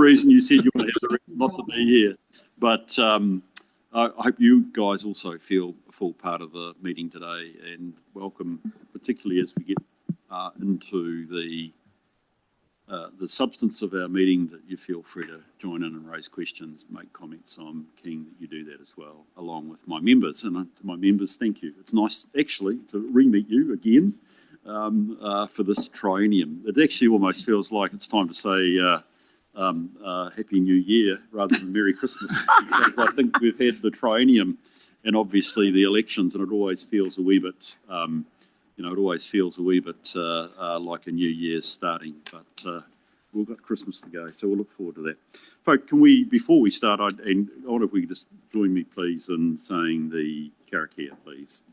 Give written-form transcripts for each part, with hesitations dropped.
reason you said you want to have the reason not to be here. But I hope you guys also feel a full part of the meeting today, and welcome, particularly as we get into the substance of our meeting, that you feel free to join in and raise questions, make comments. I'm keen that you do that as well, along with my members. And to my members, thank you. It's nice, actually, to re-meet you again for this triennium. It actually almost feels like it's time to say Happy New Year rather than Merry Christmas, because I think we've had the triennium and obviously the elections, and it always feels a wee bit, like a new year's starting. But we've got Christmas to go, so we'll look forward to that. Folk, can we, before we start, I wonder if we could just join me, please, in saying the karakia, please.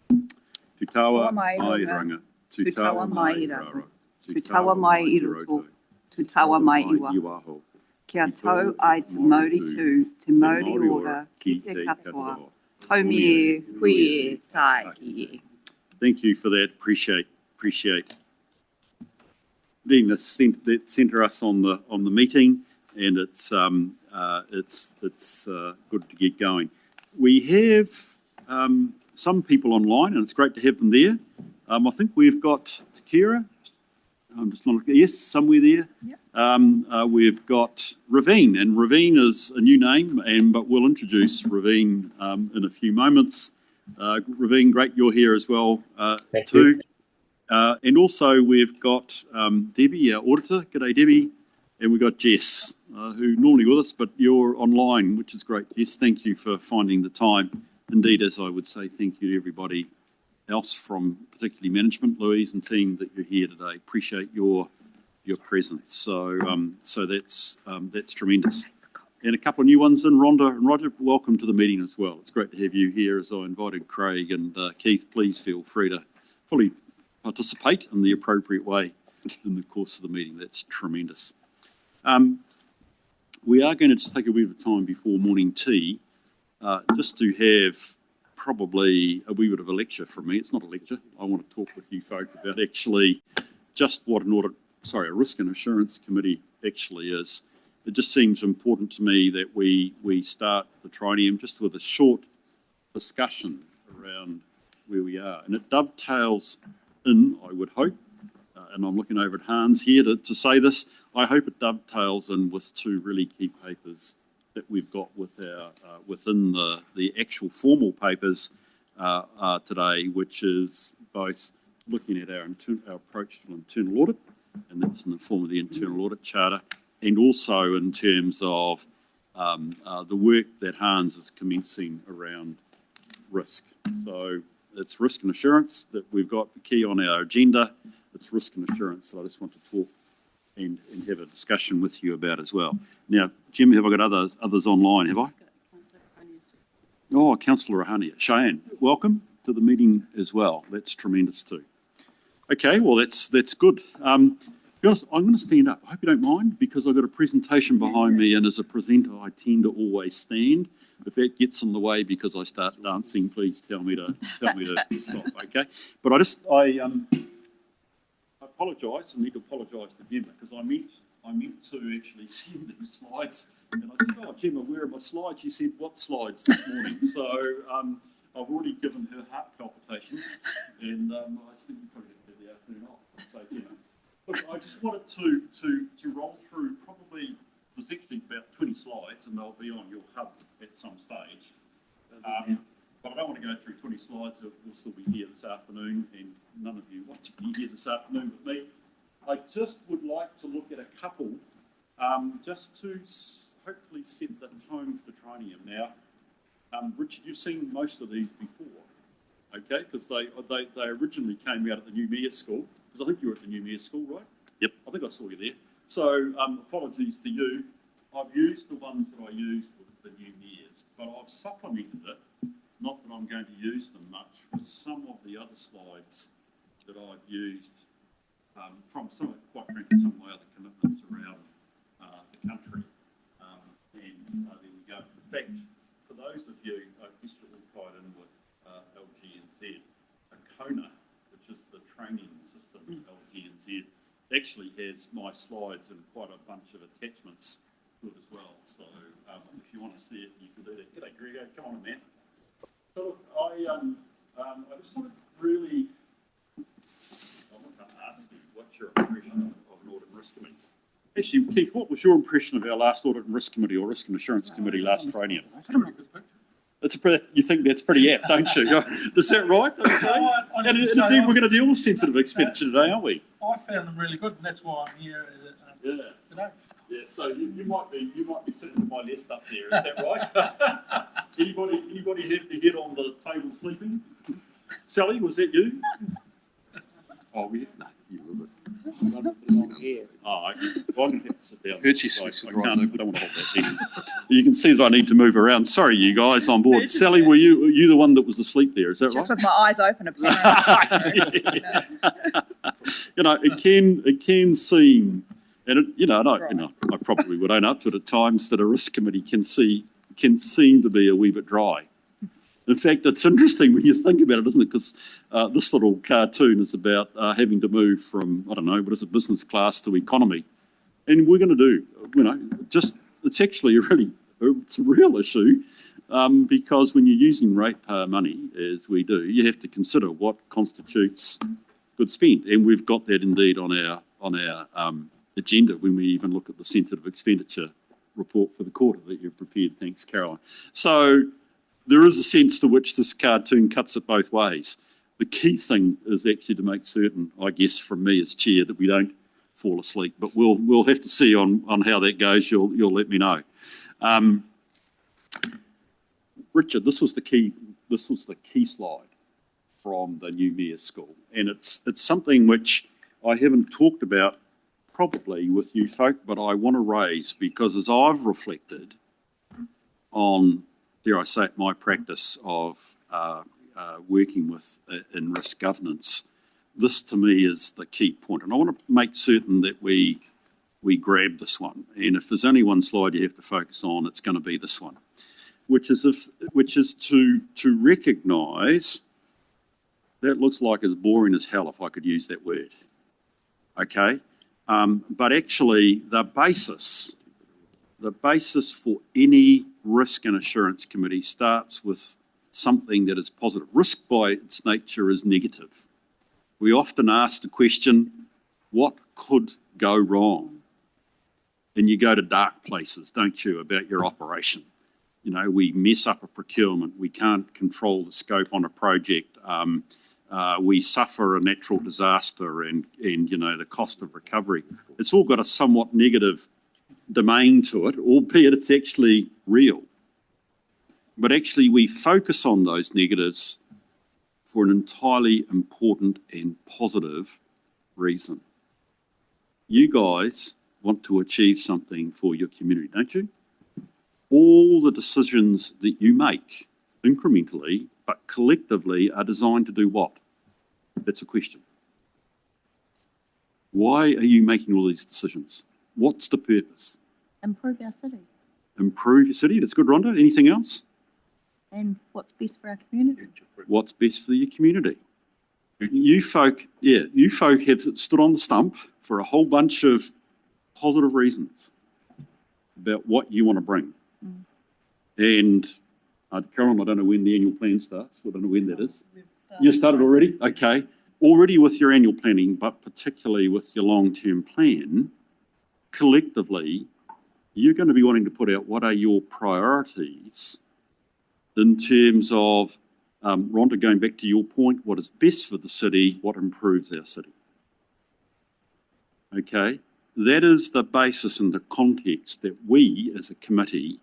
Te tawa mai ranga, te tawa mai rara, te tawa mai i roto, te tawa mai i waho. Kia tau ai te Māori tū, te Māori ora, ki te katoa. Haumi e, hui e, tae ki e. Thank you for that. Appreciate being that centre us on the meeting, and it's good to get going. We have some people online, and it's great to have them there. I think we've got Takira. I'm just not looking. Yes, somewhere there. Yep. We've got Ravine, and Ravine is a new name, but we'll introduce Ravine in a few moments. Ravine, great you're here as well too. And also we've got Debbie, our auditor. G'day, Debbie. And we've got Jess, who normally with us, but you're online, which is great. Jess, thank you for finding the time. Indeed, as I would say, thank you to everybody else from particularly management, Louise and team, that you're here today. Appreciate your presence. So that's tremendous. And a couple of new ones in. Rhonda and Roger, welcome to the meeting as well. It's great to have you here, as I invited Craig and Keith. Please feel free to fully participate in the appropriate way in the course of the meeting. That's tremendous. We are going to just take a wee bit of time before morning tea, just to have probably a wee bit of a lecture from me. It's not a lecture. I want to talk with you folk about actually just what a risk and assurance committee actually is. It just seems important to me that we start the triennium just with a short discussion around where we are. And it dovetails in, I would hope, and I'm looking over at Hans here to say this, I hope it dovetails in with two really key papers that we've got with our within the actual formal papers today, which is both looking at our approach to internal audit, and that's in the form of the Internal Audit Charter, and also in terms of the work that Hans is commencing around risk. So it's risk and assurance that we've got the key on our agenda. It's risk and assurance that I just want to talk and have a discussion with you about as well. Now, Jim, have I got others online, have I? Oh, Councillor Rahania. Cheyenne, welcome to the meeting as well. That's tremendous too. Okay, well, that's good. To be honest, I'm going to stand up. I hope you don't mind, because I've got a presentation behind me, and as a presenter, I tend to always stand. If that gets in the way because I start dancing, please tell me to stop. Okay, but I apologise and need to apologise to Gemma, because I meant to actually send these slides, and I said, "Oh, Gemma, where are my slides?" She said, "What slides this morning?" So I've already given her heart palpitations, and I think we probably have to have the afternoon off. So Gemma. Look, I just wanted to roll through probably, there's actually about 20 slides, and they'll be on your hub at some stage. But I don't want to go through 20 slides. We'll still be here this afternoon, and none of you want to be here this afternoon with me. I just would like to look at a couple, just to hopefully set the tone for the triennium. Now, Richard, you've seen most of these before, okay? Because they originally came out at the New Mayor's School. Because I think you were at the New Mayor's School, right? Yep. I think I saw you there. So apologies to you. I've used the ones that I used with the New Mayor's, but I've supplemented it, not that I'm going to use them much, with some of the other slides that I've used from some, quite frankly, some of my other commitments around the country. And there we go. In fact, for those of you, I guess you're all tied in with LGNZ, ACONA, which is the training system LGNZ, actually has my slides and quite a bunch of attachments you want to see it, you can do that. G'day, Grego. Come on, man. So look, I just want to really, I'm not going to ask you what's your impression of an audit and risk committee. Actually, Keith, what was your impression of our last audit and risk committee or risk and assurance committee last training? You think that's pretty apt, don't you? Is that right? Okay. And indeed, we're going to deal with sensitive expenditure today, aren't we? I found them really good, and that's why I'm here today. Yeah. So you might be sitting to my left up there. Is that right? Anybody have their head on the table sleeping? Sally, was that you? Oh, no, you were. Oh, I'm going to have to sit down. I don't want to hold that thing. You can see that I need to move around. Sorry, you guys on board. Sally, were you the one that was asleep there? Is that Just right? with my eyes open, apparently. It can seem, and I probably would own up to it at times that a risk committee can seem to be a wee bit dry. In fact, it's interesting when you think about it, isn't it? Because this little cartoon is about having to move from, I don't know, what is it, business class to economy. And we're going to do, it's actually it's a real issue because when you're using ratepayer money, as we do, you have to consider what constitutes good spend. And we've got that indeed on our agenda when we even look at the sensitive expenditure report for the quarter that you've prepared. Thanks, Caroline. So there is a sense to which this cartoon cuts it both ways. The key thing is actually to make certain, I guess, from me as chair, that we don't fall asleep. But we'll have to see on how that goes. You'll let me know. Richard, this was the key slide from the new mayor's school, and it's something which I haven't talked about probably with you folk, but I want to raise because as I've reflected on, dare I say it, my practice of working with in risk governance, this to me is the key point. And I want to make certain that we grab this one. And if there's only one slide you have to focus on, it's going to be this one, which is to recognise that looks like as boring as hell, if I could use that word. Okay, but actually the basis for any risk and assurance committee starts with something that is positive. Risk by its nature is negative. We often ask the question, what could go wrong? And you go to dark places, don't you, about your operation. You know, we mess up a procurement, we can't control the scope on a project, we suffer a natural disaster and the cost of recovery. It's all got a somewhat negative domain to it, albeit it's actually real. But actually we focus on those negatives for an entirely important and positive reason. You guys want to achieve something for your community, don't you? All the decisions that you make incrementally, but collectively, are designed to do what? That's a question. Why are you making all these decisions? What's the purpose? Improve our city. Improve your city. That's good, Rhonda. Anything else? And what's best for our community. What's best for your community? You folk have stood on the stump for a whole bunch of positive reasons about what you want to bring. And Carolyn, I don't know when the annual plan starts. I don't know when that is. You started already? Okay. Already with your annual planning, but particularly with your long-term plan, collectively, you're going to be wanting to put out what are your priorities in terms of, Rhonda, going back to your point, what is best for the city, what improves our city. Okay? That is the basis and the context that we as a committee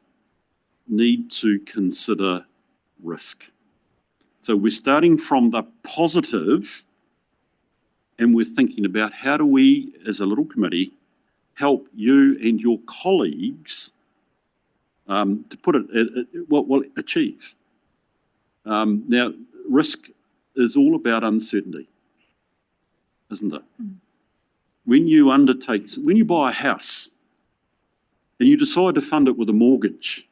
need to consider risk. So we're starting from the positive and we're thinking about how do we, as a little committee, help you and your colleagues to put it, achieve. Now, risk is all about uncertainty, isn't it? When you buy a house and you decide to fund it with a mortgage,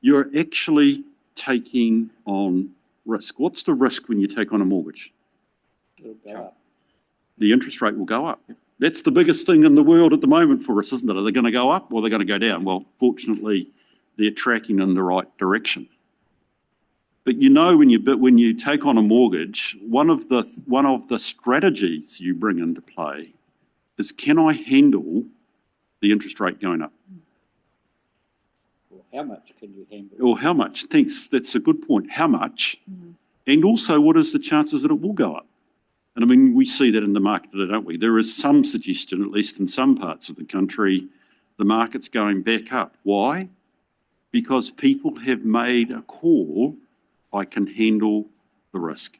you're actually taking on risk. What's the risk when you take on a mortgage? It'll go up. The interest rate will go up. That's the biggest thing in the world at the moment for us, isn't it? Are they going to go up or are they going to go down? Well, fortunately, they're tracking in the right direction. But you know, when you take on a mortgage, one of the strategies you bring into play is, can I handle the interest rate going up? Or how much can you handle? Or how much? Thanks. That's a good point. How much? And also, what is the chances that it will go up? And I mean, we see that in the market, don't we? There is some suggestion, at least in some parts of the country, the market's going back up. Why? Because people have made a call, I can handle the risk.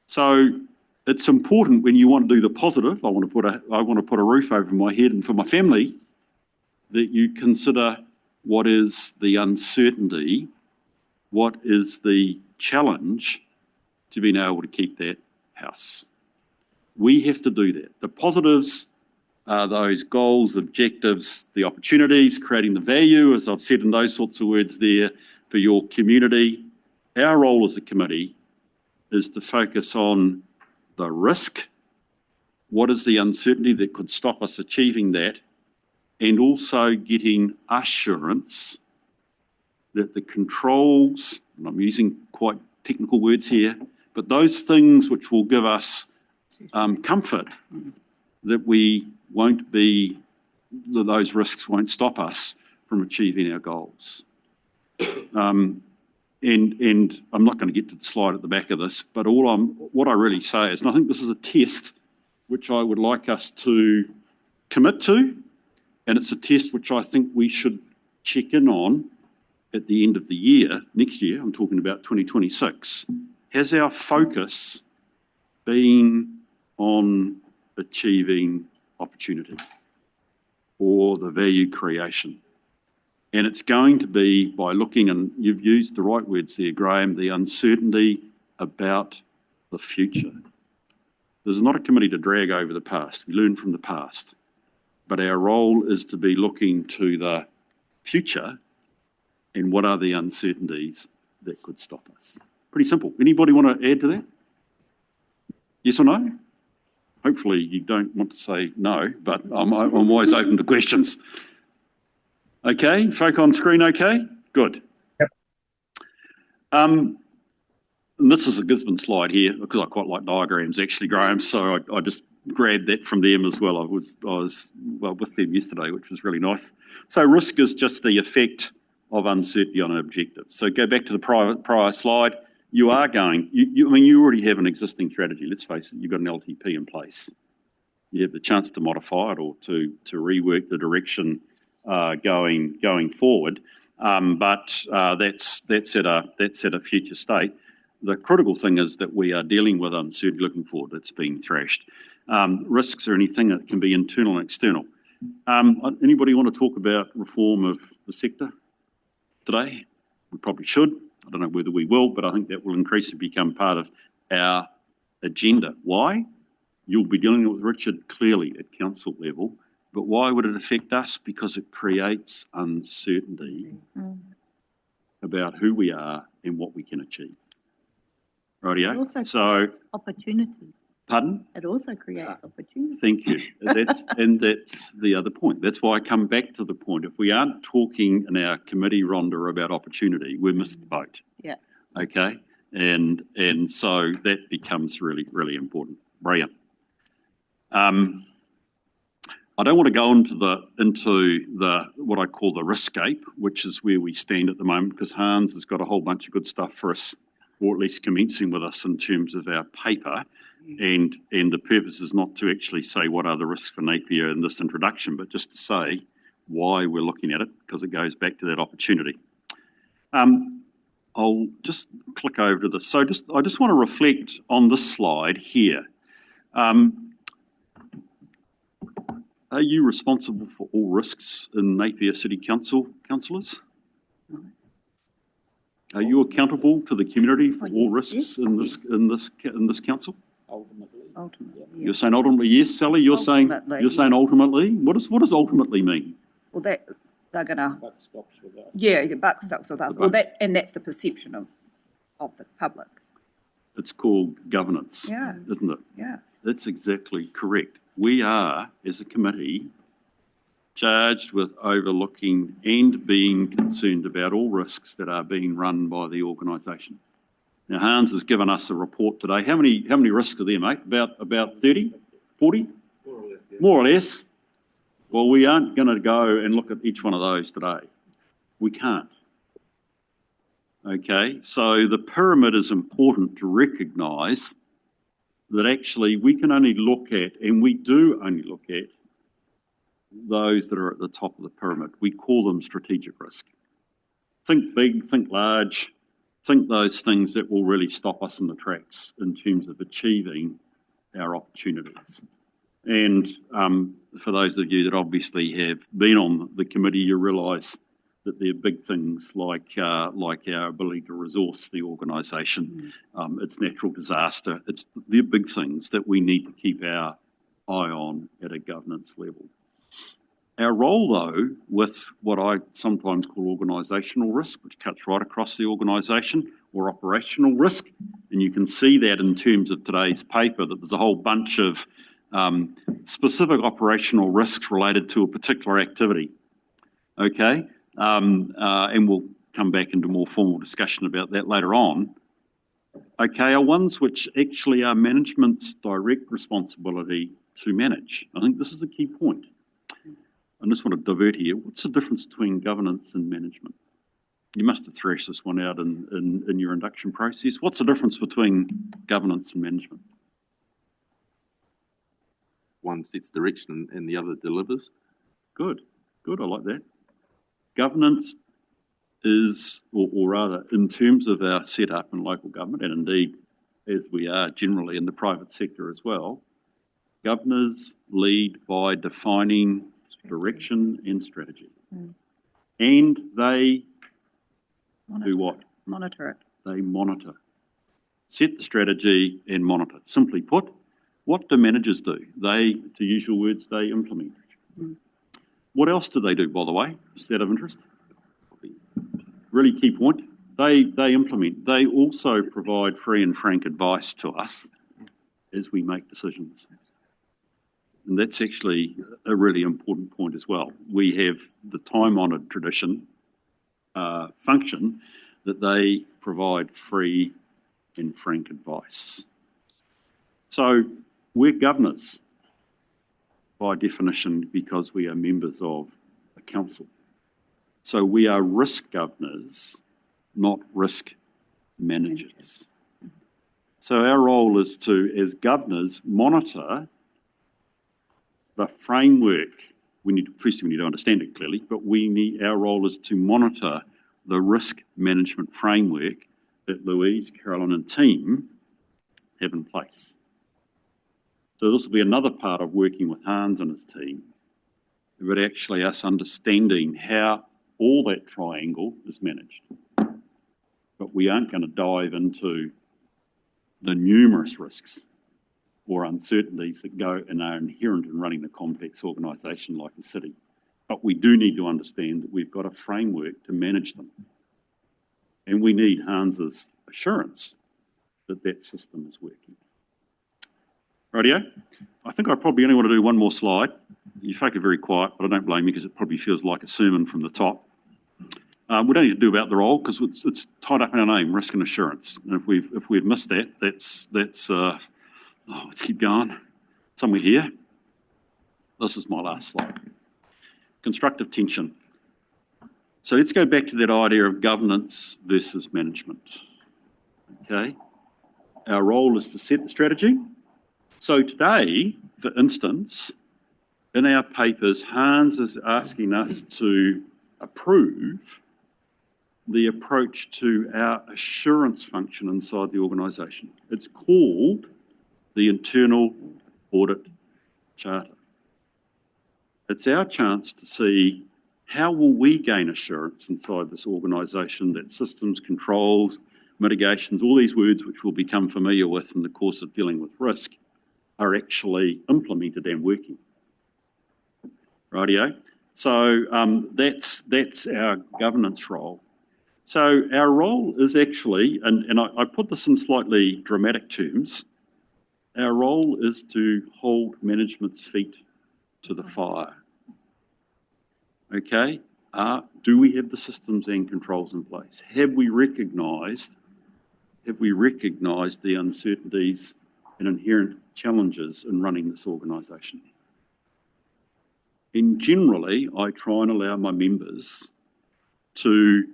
So it's important when you want to do the positive, I want to put a roof over my head and for my family, that you consider what is the uncertainty, what is the challenge to being able to keep that house. We have to do that. The positives are those goals, objectives, the opportunities, creating the value, as I've said in those sorts of words there, for your community. Our role as a committee is to focus on the risk, what is the uncertainty that could stop us achieving that, and also getting assurance that the controls, and I'm using quite technical words here, but those things which will give us comfort that we won't be, that those risks won't stop us from achieving our goals. And I'm not going to get to the slide at the back of this, but what I really say is, and I think this is a test which I would like us to commit to, and it's a test which I think we should check in on at the end of the year, next year, I'm talking about 2026. Has our focus been on achieving opportunity or the value creation? And it's going to be by looking, and you've used the right words there, Graham, the uncertainty about the future. This is not a committee to drag over the past. We learn from the past. But our role is to be looking to the future and what are the uncertainties that could stop us. Pretty simple. Anybody want to add to that? Yes or no? Hopefully you don't want to say no, but I'm always open to questions. Okay, folk on screen okay? Good. Yep. And this is a Gisborne slide here, because I quite like diagrams actually, Graham, so I just grabbed that from them as well. I was with them yesterday, which was really nice. So risk is just the effect of uncertainty on an objective. So go back to the prior slide. You are going, you already have an existing strategy. Let's face it, you've got an LTP in place. You have the chance to modify it or to rework the direction going forward, but that's at a future state. The critical thing is that we are dealing with uncertainty looking forward. It's being thrashed. Risks are anything that can be internal and external. Anybody want to talk about reform of the sector today? We probably should. I don't know whether we will, but I think that will increasingly become part of our agenda. Why? You'll be dealing with Richard clearly at council level, but why would it affect us? Because it creates uncertainty about who we are and what we can achieve. It Rightio? also So, creates opportunity. pardon? It also creates opportunity. Thank you. That's the other point. That's why I come back to the point. If we aren't talking in our committee, Rhonda, about opportunity, we missed the boat. Yeah. Okay? And so that becomes really, really important. Brilliant. I don't want to go into the what I call the riskscape, which is where we stand at the moment, because Hans has got a whole bunch of good stuff for us, or at least commencing with us in terms of our paper. And the purpose is not to actually say what are the risks for Napier in this introduction, but just to say why we're looking at it, because it goes back to that opportunity. I'll just click over to this. So I just want to reflect on this slide here. Are you responsible for all risks in Napier City Council, councillors? Are you accountable to the community for all risks in this council? Ultimately. Ultimately, yeah. You're saying ultimately, yes, Sally. You're saying Ultimately, ultimately. What does ultimately mean? Well, they're gonna, Buck stops with us. yeah, the buck stops with us. Well, that's the perception of the public. It's called governance, Yeah. isn't it? Yeah. That's exactly correct. We are, as a committee, charged with overlooking and being concerned about all risks that are being run by the organisation. Now, Hans has given us a report today. How many risks are there, mate? About 30, 40? More or less, yeah. More or less. Well, we aren't going to go and look at each one of those today. We can't. Okay, so the pyramid is important to recognise that actually we can only look at, and we do only look at, those that are at the top of the pyramid. We call them strategic risk. Think big, think large, think those things that will really stop us in the tracks in terms of achieving our opportunities. And for those of you that obviously have been on the committee, you realise that they're big things like our ability to resource the organisation, its natural disaster. They're big things that we need to keep our eye on at a governance level. Our role, though, with what I sometimes call organisational risk, which cuts right across the organisation, or operational risk, and you can see that in terms of today's paper, that there's a whole bunch of specific operational risks related to a particular activity. Okay, and we'll come back into more formal discussion about that later on. Okay, are ones which actually are management's direct responsibility to manage. I think this is a key point. I just want to divert here. What's the difference between governance and management? You must have threshed this one out in your induction process. What's the difference between governance and management? One sets direction and the other delivers. Good, I like that. Governance is, or rather, in terms of our setup in local government, and indeed as we are generally in the private sector as well, governors lead by defining direction and strategy. And they do what? Monitor it. They monitor. Set the strategy and monitor. Simply put, what do managers do? They, to use your words, they implement. What else do they do, by the way? Is that of interest? Really key point. They implement. They also provide free and frank advice to us as we make decisions. And that's actually a really important point as well. We have the time-honoured tradition function that they provide free and frank advice. So we're governors by definition because we are members of a council. So we are risk governors, not risk managers. So our role is to, as governors, monitor the framework. First we need to understand it clearly, but our role is to monitor the risk management framework that Louise, Carolyn and team have in place. So this will be another part of working with Hans and his team, but actually us understanding how all that triangle is managed. But we aren't going to dive into the numerous risks or uncertainties that go and are inherent in running a complex organisation like the city. But we do need to understand that we've got a framework to manage them. And we need Hans's assurance that that system is working. Rightio? I think I probably only want to do one more slide. You folk are very quiet, but I don't blame you because it probably feels like a sermon from the top. We don't need to do about the role because it's tied up in our name, risk and assurance. And if we've missed that, that's let's keep going. Somewhere here. This is my last slide. Constructive tension. So let's go back to that idea of governance versus management. Okay. Our role is to set the strategy. So today, for instance, in our papers, Hans is asking us to approve the approach to our assurance function inside the organisation. It's called the Internal Audit Charter. It's our chance to see how will we gain assurance inside this organisation that systems, controls, mitigations, all these words which we'll become familiar with in the course of dealing with risk are actually implemented and working. Rightio? So that's our governance role. So our role is actually, and I put this in slightly dramatic terms, our role is to hold management's feet to the fire. Okay, do we have the systems and controls in place? Have we recognised the uncertainties and inherent challenges in running this organisation? And generally, I try and allow my members to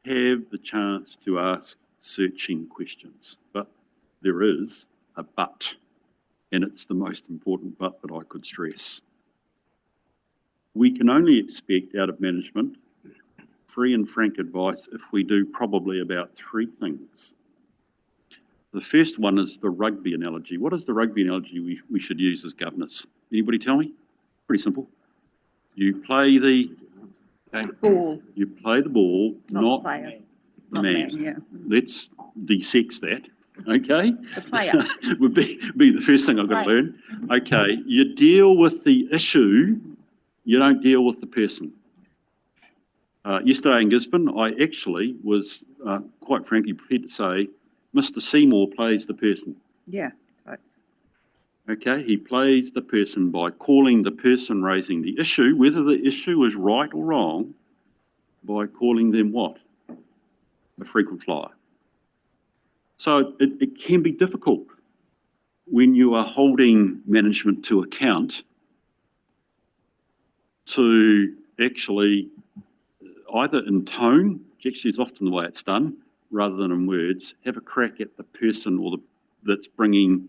have the chance to ask searching questions. But there is a but, and it's the most important but that I could stress. We can only expect out of management free and frank advice if we do probably about three things. The first one is the rugby analogy. What is the rugby analogy we should use as governors? Anybody tell me? Pretty simple. You play the Ball, You play the ball, not player. the Not man. yeah. Let's de-sex that, okay? The player. Would be the first thing I've got to learn. Okay, you deal with the issue, you don't deal with the person. Yesterday in Gisborne, I actually was quite frankly prepared to say, Mr. Seymour plays the person. Yeah. Right. Okay, he plays the person by calling the person raising the issue, whether the issue is right or wrong, by calling them what? A frequent flyer. So it can be difficult when you are holding management to account to actually either in tone, which actually is often the way it's done, rather than in words, have a crack at the person that's bringing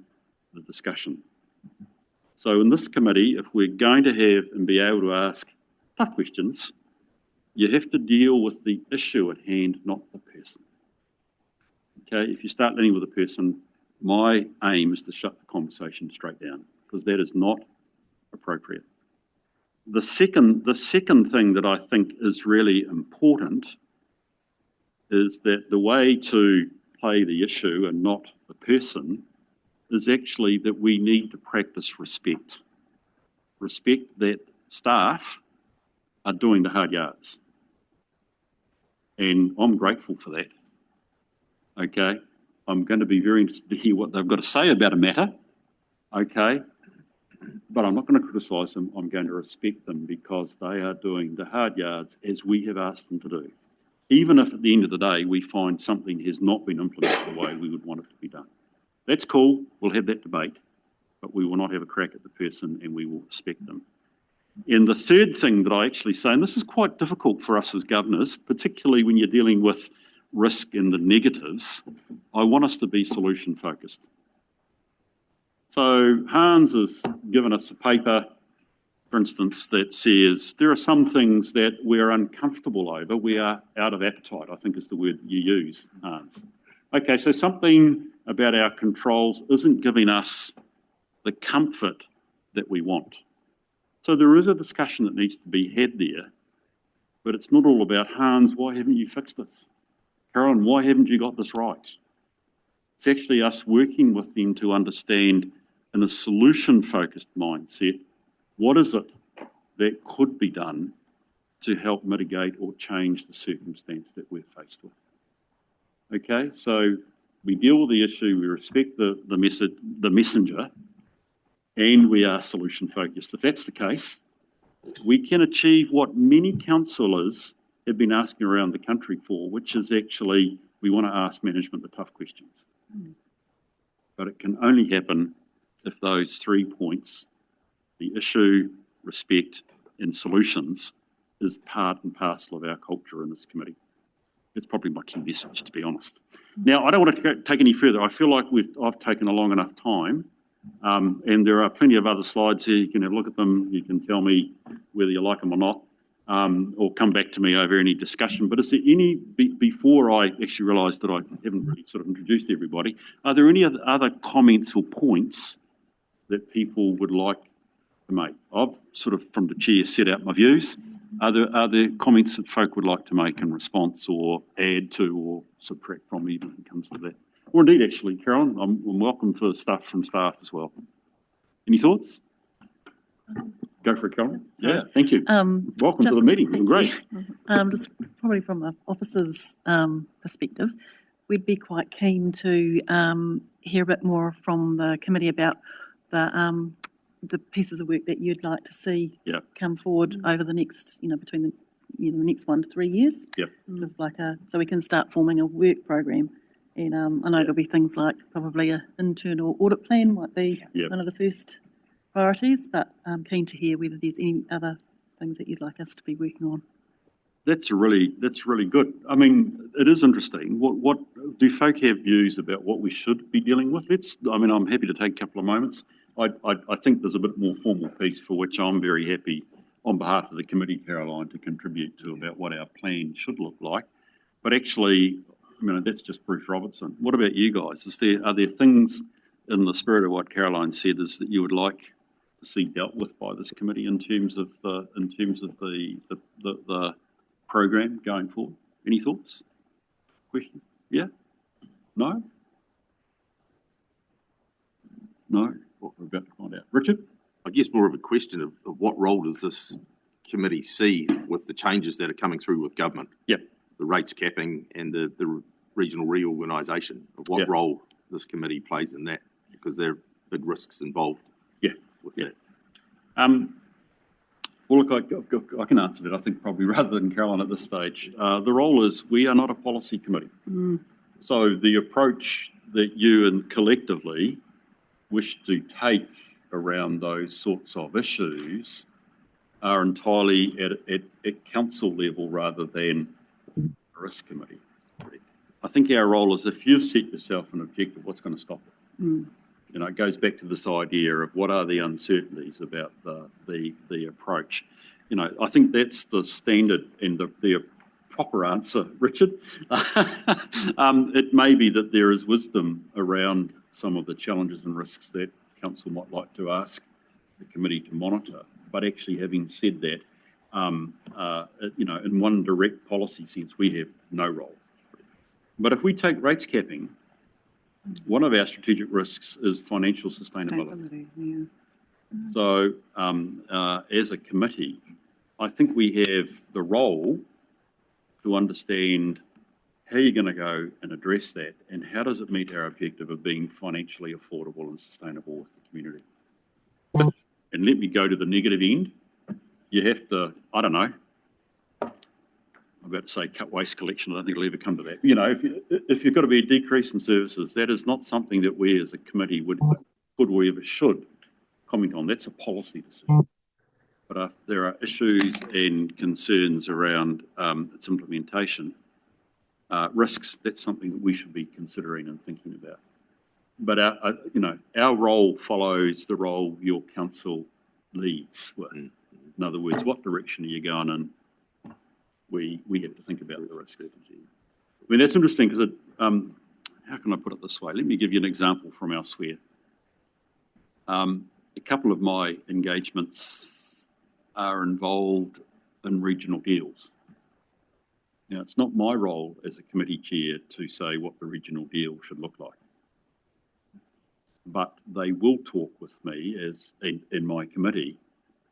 the discussion. So in this committee, if we're going to have and be able to ask tough questions, you have to deal with the issue at hand, not the person. Okay, if you start dealing with a person, my aim is to shut the conversation straight down, because that is not appropriate. The second thing that I think is really important is that the way to play the issue and not the person is actually that we need to practice respect. Respect that staff are doing the hard yards. And I'm grateful for that. Okay, I'm going to be very interested to hear what they've got to say about a matter. Okay, but I'm not going to criticise them. I'm going to respect them because they are doing the hard yards as we have asked them to do. Even if at the end of the day we find something has not been implemented the way we would want it to be done. That's cool, we'll have that debate, but we will not have a crack at the person and we will respect them. And the third thing that I actually say, and this is quite difficult for us as governors, particularly when you're dealing with risk and the negatives, I want us to be solution focused. So Hans has given us a paper, for instance, that says there are some things that we're uncomfortable over. We are out of appetite, I think is the word you use, Hans. Okay, so something about our controls isn't giving us the comfort that we want. So there is a discussion that needs to be had there, but it's not all about, Hans, why haven't you fixed this? Carolyn, why haven't you got this right? It's actually us working with them to understand in a solution-focused mindset, what is it that could be done to help mitigate or change the circumstance that we're faced with? Okay, so we deal with the issue, we respect the messenger, and we are solution-focused. If that's the case, we can achieve what many councillors have been asking around the country for, which is actually we want to ask management the tough questions. But it can only happen if those 3 points, the issue, respect, and solutions, is part and parcel of our culture in this committee. It's probably my key message, to be honest. Now, I don't want to take any further. I feel like I've taken a long enough time, and there are plenty of other slides here. You can have a look at them. You can tell me whether you like them or not, or come back to me over any discussion. But is there any, before I actually realise that I haven't really sort of introduced everybody, are there any other comments or points that people would like to make? I've sort of, from the chair, set out my views. Are there comments that folk would like to make in response or add to or subtract from, even when it comes to that? Or indeed, actually, Carolyn, I'm welcome for stuff from staff as well. Any thoughts? Go for it, Carolyn. Yeah, thank you. Welcome to the meeting. Great. Just probably from an officer's perspective, we'd be quite keen to hear a bit more from the committee about the the pieces of work that you'd like to see Yeah. come forward over the next, between the, the next 1 to 3 years. Yep. Sort of so we can start forming a work program. And I know there'll be things like probably an internal audit plan might be Yep. one of the first priorities, but I'm keen to hear whether there's any other things that you'd like us to be working on. That's really good. I mean, it is interesting. What do folk have views about what we should be dealing with? I'm happy to take a couple of moments. I think there's a bit more formal piece for which I'm very happy on behalf of the committee, Caroline, to contribute to about what our plan should look like. But actually, that's just Bruce Robertson. What about you guys? Are there things in the spirit of what Caroline said is that you would like to see dealt with by this committee in terms of the program going forward? Any thoughts? Question? Yeah? No? No? What we're about to find out. Richard? I guess more of a question of what role does this committee see with the changes that are coming through with government? Yep. The rates capping and the regional reorganisation, of what role this committee plays in that, because there are big risks involved. Yeah. With that. Well, look, I can answer that, I think, probably rather than Caroline at this stage. The role is we are not a policy committee. So the approach that you and collectively wish to take around those sorts of issues are entirely at council level rather than a risk committee. I think our role is, if you've set yourself an objective, what's going to stop it? It goes back to this idea of what are the uncertainties about the approach. I think that's the standard and the proper answer, Richard. It may be that there is wisdom around some of the challenges and risks that council might like to ask the committee to monitor. But actually, having said that, in one direct policy sense, we have no role. But if we take rates capping, one of our strategic risks is financial sustainability. So, as a committee, I think we have the role to understand how you're going to go and address that, and how does it meet our objective of being financially affordable and sustainable with the community. And let me go to the negative end. You have to, I don't know, I'm about to say cut waste collection. I don't think it'll ever come to that. If you've got to be a decrease in services, that is not something that we as a committee could or ever should comment on. That's a policy decision. But if there are issues and concerns around its implementation, risks, that's something that we should be considering and thinking about. But our role follows the role your council leads with. In other words, what direction are you going in? We have to think about the risks. That's interesting because how can I put it this way? Let me give you an example from elsewhere. A couple of my engagements are involved in regional deals. Now, it's not my role as a committee chair to say what the regional deal should look like. But they will talk with me in my committee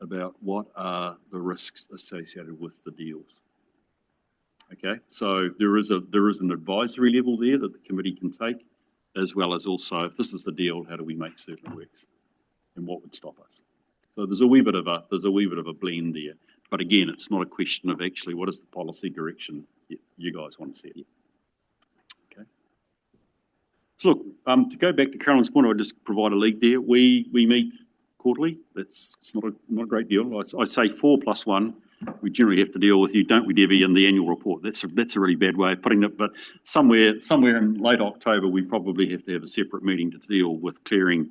about what are the risks associated with the deals. Okay, so there is an advisory level there that the committee can take, as well as also, if this is the deal, how do we make certain works, and what would stop us? So there's a wee bit of a blend there. But again, it's not a question of actually what is the policy direction you guys want to see. Okay. So look, to go back to Caroline's point, I would just provide a lead there. We meet quarterly. It's not a great deal. I say 4 + 1. We generally have to deal with you, don't we, Debbie, in the annual report. That's a really bad way of putting it, but somewhere in late October, we probably have to have a separate meeting to deal with clearing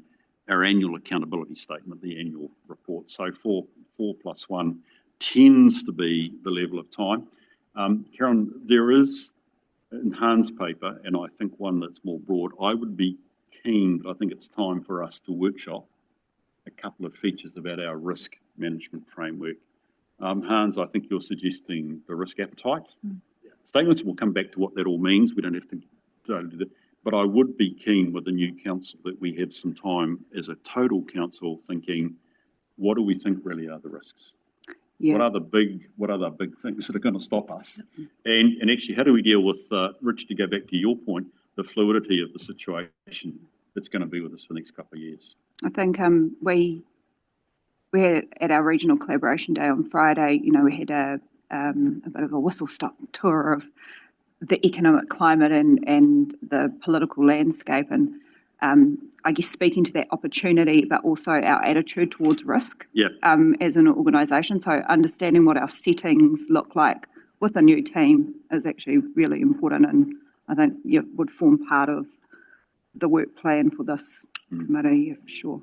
our annual accountability statement, the annual report. So 4 + 1 tends to be the level of time. Karen, there is in Hans' paper, and I think one that's more broad, I would be keen, but I think it's time for us to workshop a couple of features about our risk management framework. Hans, I think you're suggesting the risk appetite statements. We'll come back to what that all means. We don't have to do that. But I would be keen with the new council that we have some time as a total council thinking, what do we think really are the risks? Yeah. What are the big things that are going to stop us? And actually, how do we deal with, Rich, to go back to your point, the fluidity of the situation that's going to be with us for the next couple of years? I think we we had at our regional collaboration day on Friday, we had a bit of a whistle-stop tour of the economic climate and the political landscape, and I guess speaking to that opportunity, but also our attitude towards risk as an organisation. So understanding what our settings look like with a new team is actually really important, and I think would form part of the work plan for this committee, for sure.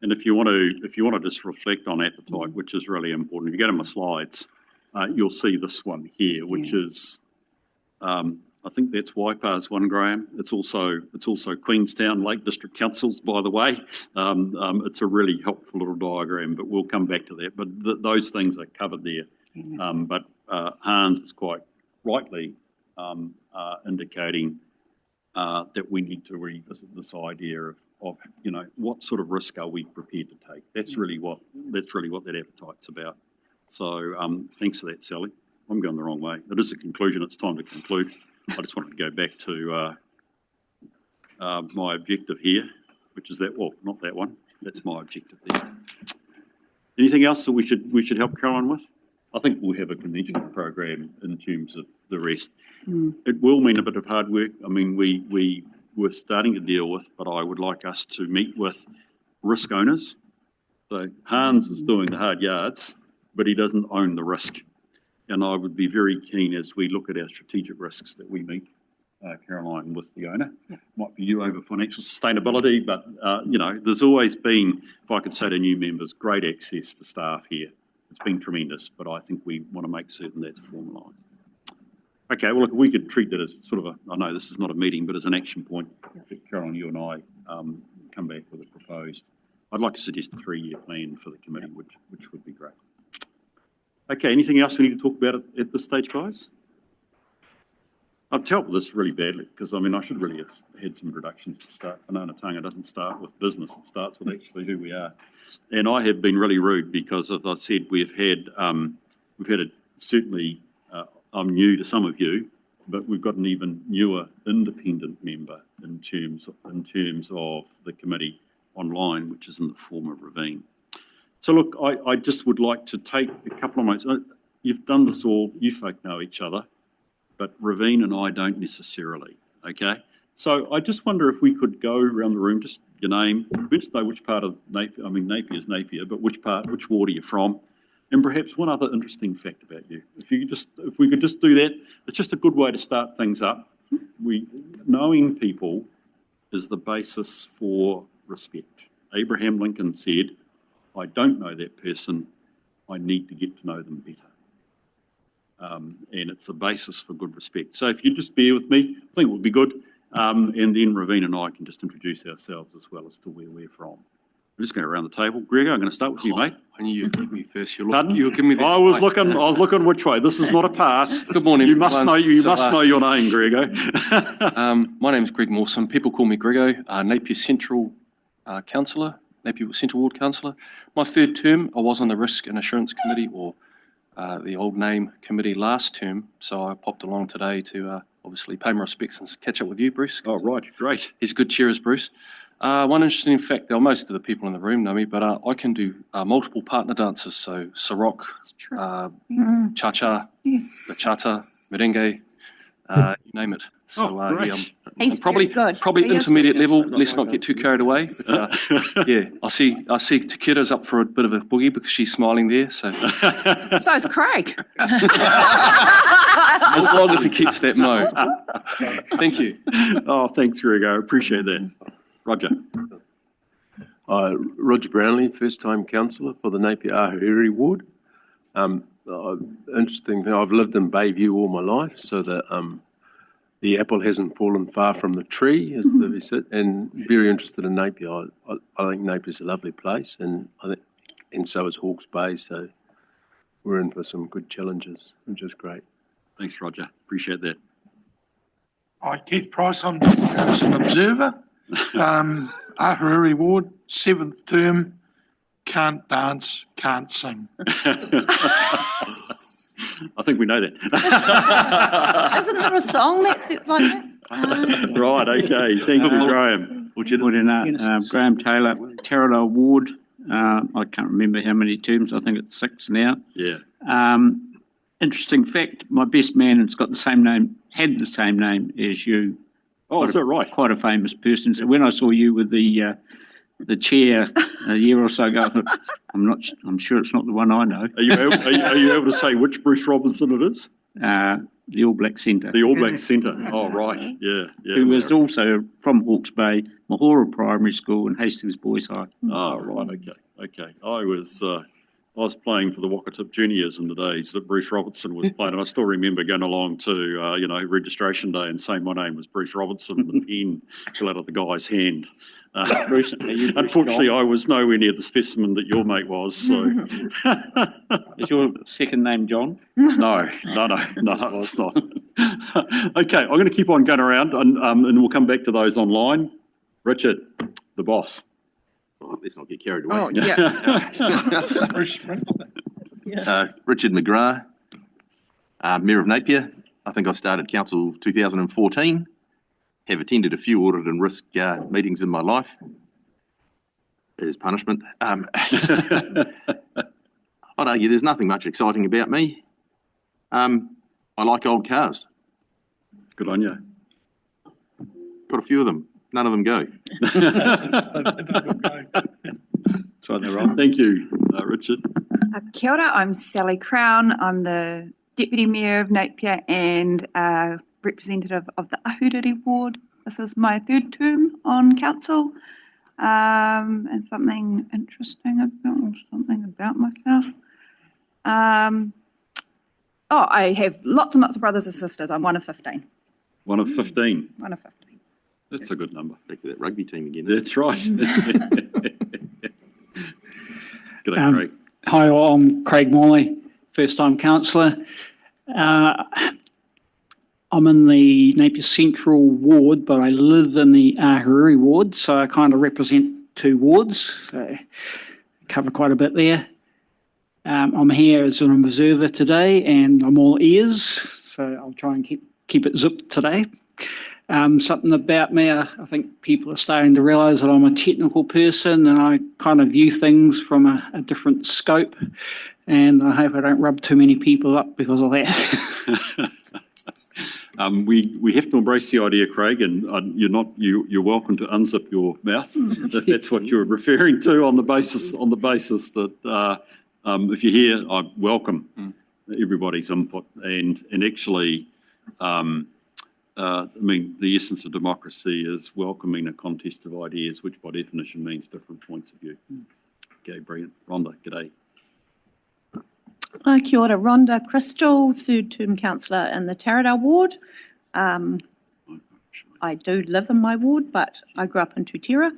And if you want to just reflect on appetite, which is really important, if you go to my slides, you'll see this one here, which is, I think that's Waipa's one, Graham. It's also Queenstown Lake District Council's, by the way. It's a really helpful little diagram, but we'll come back to that. But those things are covered there. But Hans is quite rightly indicating that we need to revisit this idea of what sort of risk are we prepared to take. That's really what that appetite's about. So thanks for that, Sally. I'm going the wrong way. It is a conclusion. It's time to conclude. I just wanted to go back to my objective here, which is that. Well, not that one. That's my objective there. Anything else that we should help Caroline with? I think we'll have a conventional program in terms of the rest. It will mean a bit of hard work. I mean, we were starting to deal with, but I would like us to meet with risk owners. So Hans is doing the hard yards, but he doesn't own the risk. And I would be very keen as we look at our strategic risks that we meet, Caroline, with the owner. Might be you over financial sustainability, but, there's always been, if I could say to new members, great access to staff here. It's been tremendous, but I think we want to make certain that's formalised. Okay, well, look, we could treat that as sort of I know this is not a meeting, but as an action point. Caroline, you and I come back with a proposed, I'd like to suggest a 3-year plan for the committee, which would be great. Okay, anything else we need to talk about at this stage, guys? I've dealt with this really badly because, I should really have had some introductions to start. Whananatanga doesn't start with business, it starts with actually who we are. And I have been really rude because, as I said, we've had certainly, I'm new to some of you, but we've got an even newer independent member in terms of the committee online, which is in the form of Raveen. So look, I just would like to take a couple of moments. You've done this all, you folk know each other, but Raveen and I don't necessarily, okay? So I just wonder if we could go around the room, just your name, we just know which part of Napier, Napier's Napier, but which ward are you from? And perhaps one other interesting fact about you. If we could just do that, it's just a good way to start things up. Knowing people is the basis for respect. Abraham Lincoln said, I don't know that person, I need to get to know them better. And it's a basis for good respect. So if you just bear with me, I think it would be good. And then Raveen and I can just introduce ourselves as well as to where we're from. I'm just going around the table. Gregor, I'm going to start with you, mate. I knew you'd give me first. You Pardon? give me the I was looking which way. This is not a pass. Good morning. You must know your name, Gregor. My name is Greg Mawson. People call me Grego, Napier Central Councillor, Napier Central Ward Councillor. My third term, I was on the Risk and Assurance Committee, or the old name committee last term. So I popped along today to obviously pay my respects and catch up with you, Bruce. Oh, right, great. He's a good chair as Bruce. One interesting fact, most of the people in the room know me, but I can do multiple partner dances. So sarok, cha-cha, bachata, merengue, you name it. So I'm probably intermediate level. Let's not get too carried away. But, I see Takira's up for a bit of a boogie because she's smiling there. So is Craig. As long as he keeps that mode. Thank you. Oh, thanks, Gregor. I appreciate that. Roger. Roger Brownlee, first-time councillor for the Napier Ahuriri ward. Interesting thing, I've lived in Bayview all my life, so that the apple hasn't fallen far from the tree, as they said, and very interested in Napier. I think Napier's a lovely place, and so is Hawke's Bay, so we're in for some good challenges, which is great. Thanks, Roger. Appreciate that. Hi, Keith Price. I'm just an observer. Ahuriri Ward, 7th term, can't dance, can't sing. I think we know that. Isn't there a song that's like that? Right, okay. Thank you, Graham. Graham Taylor, Tarara Ward, I can't remember how many terms. I think it's 6 now. Yeah. Interesting fact, my best man has got the same name, had the same name as you. Oh, is that right? Quite a famous person. So when I saw you with the chair a year or so ago, I thought, I'm sure it's not the one I know. Are you able to say which Bruce Robinson it is? The All Black Centre. The All Black Centre. Oh, right. Yeah. Who was also from Hawke's Bay, Mahora Primary School and Hastings Boys High. Oh, right. Okay. I was playing for the Wakatip Juniors in the days that Bruce Robertson was playing, and I still remember going along to, registration day and saying my name was Bruce Robinson, and the pen fell out of the guy's hand. Bruce, unfortunately, I was nowhere near the specimen that your mate was. So, is your second name John? No, it's not. Okay, I'm going to keep on going around, and we'll come back to those online. Richard, the boss. Oh, let's not get carried away. Oh, yeah. Richard McGrath, Mayor of Napier. I think I started council 2014. Have attended a few audit and risk meetings in my life as punishment. I'd argue there's nothing much exciting about me. I like old cars. Good on you. Got a few of them. None of them go. That's right, they're wrong. Thank you, Richard. Kia ora, I'm Sally Crown. I'm the Deputy Mayor of Napier and representative of the Ahuriri ward. This is my 3rd term on council. And something interesting about myself. I have lots and lots of brothers and sisters. I'm one of 15. One of 15. One of 15. That's a good number. Back to that rugby team again. That's right. G'day, Craig. Hi, I'm Craig Morley, first-time councillor. I'm in the Napier Central ward, but I live in the Ahuriri ward, so I kind of represent 2 wards, so cover quite a bit there. I'm here as an observer today, and I'm all ears, so I'll try and keep it zipped today. Something about me, I think people are starting to realise that I'm a technical person and I kind of view things from a different scope, and I hope I don't rub too many people up because of that. We have to embrace the idea, Craig, and you're welcome to unzip your mouth if that's what you're referring to on the basis that if you're here, I welcome everybody's input and actually. The essence of democracy is welcoming a contest of ideas, which by definition means different points of view. Okay, brilliant. Rhonda, g'day. Kia ora, Rhonda Crystal, 3rd term councillor in the Taradale ward. I do live in my ward, but I grew up in Tutera.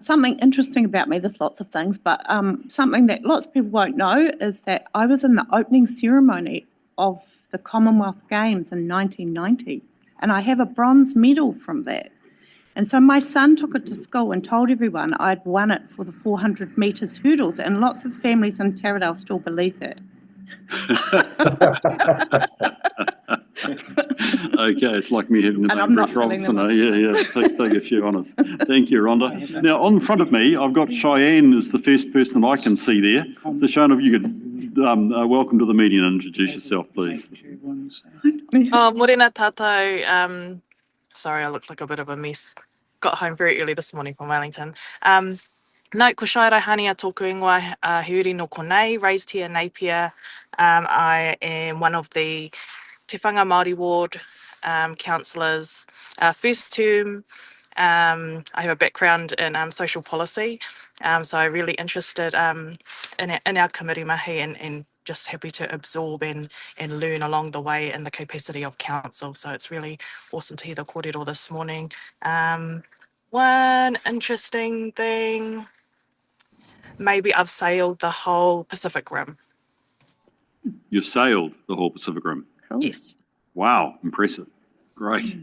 Something interesting about me, there's lots of things, but something that lots of people won't know is that I was in the opening ceremony of the Commonwealth Games in 1990. And I have a bronze medal from that. And so my son took it to school and told everyone I'd won it for the 400 metres hurdles, and lots of families in Taradale still believe that. Okay, it's like me having the name Bruce Robinson. Yeah, take a few honours. Thank you, Rhonda. Now, on front of me, I've got Cheyenne as the first person I can see there. So, Cheyenne, if you could welcome to the meeting and introduce yourself, please. Morena tātou. Sorry, I look like a bit of a mess. Got home very early this morning from Wellington. No, ko Shairai Hania tōku ingoa Huri no Konei, raised here in Napier. I am one of the Te Whanga Māori Ward councillors. First term, I have a background in social policy, so I'm really interested in our committee mahi and just happy to absorb and learn along the way in the capacity of council. So it's really awesome to hear the kōrero this morning. One interesting thing, maybe I've sailed the whole Pacific Rim. You've sailed the whole Pacific Rim? Cool. Yes. Wow, impressive. Great.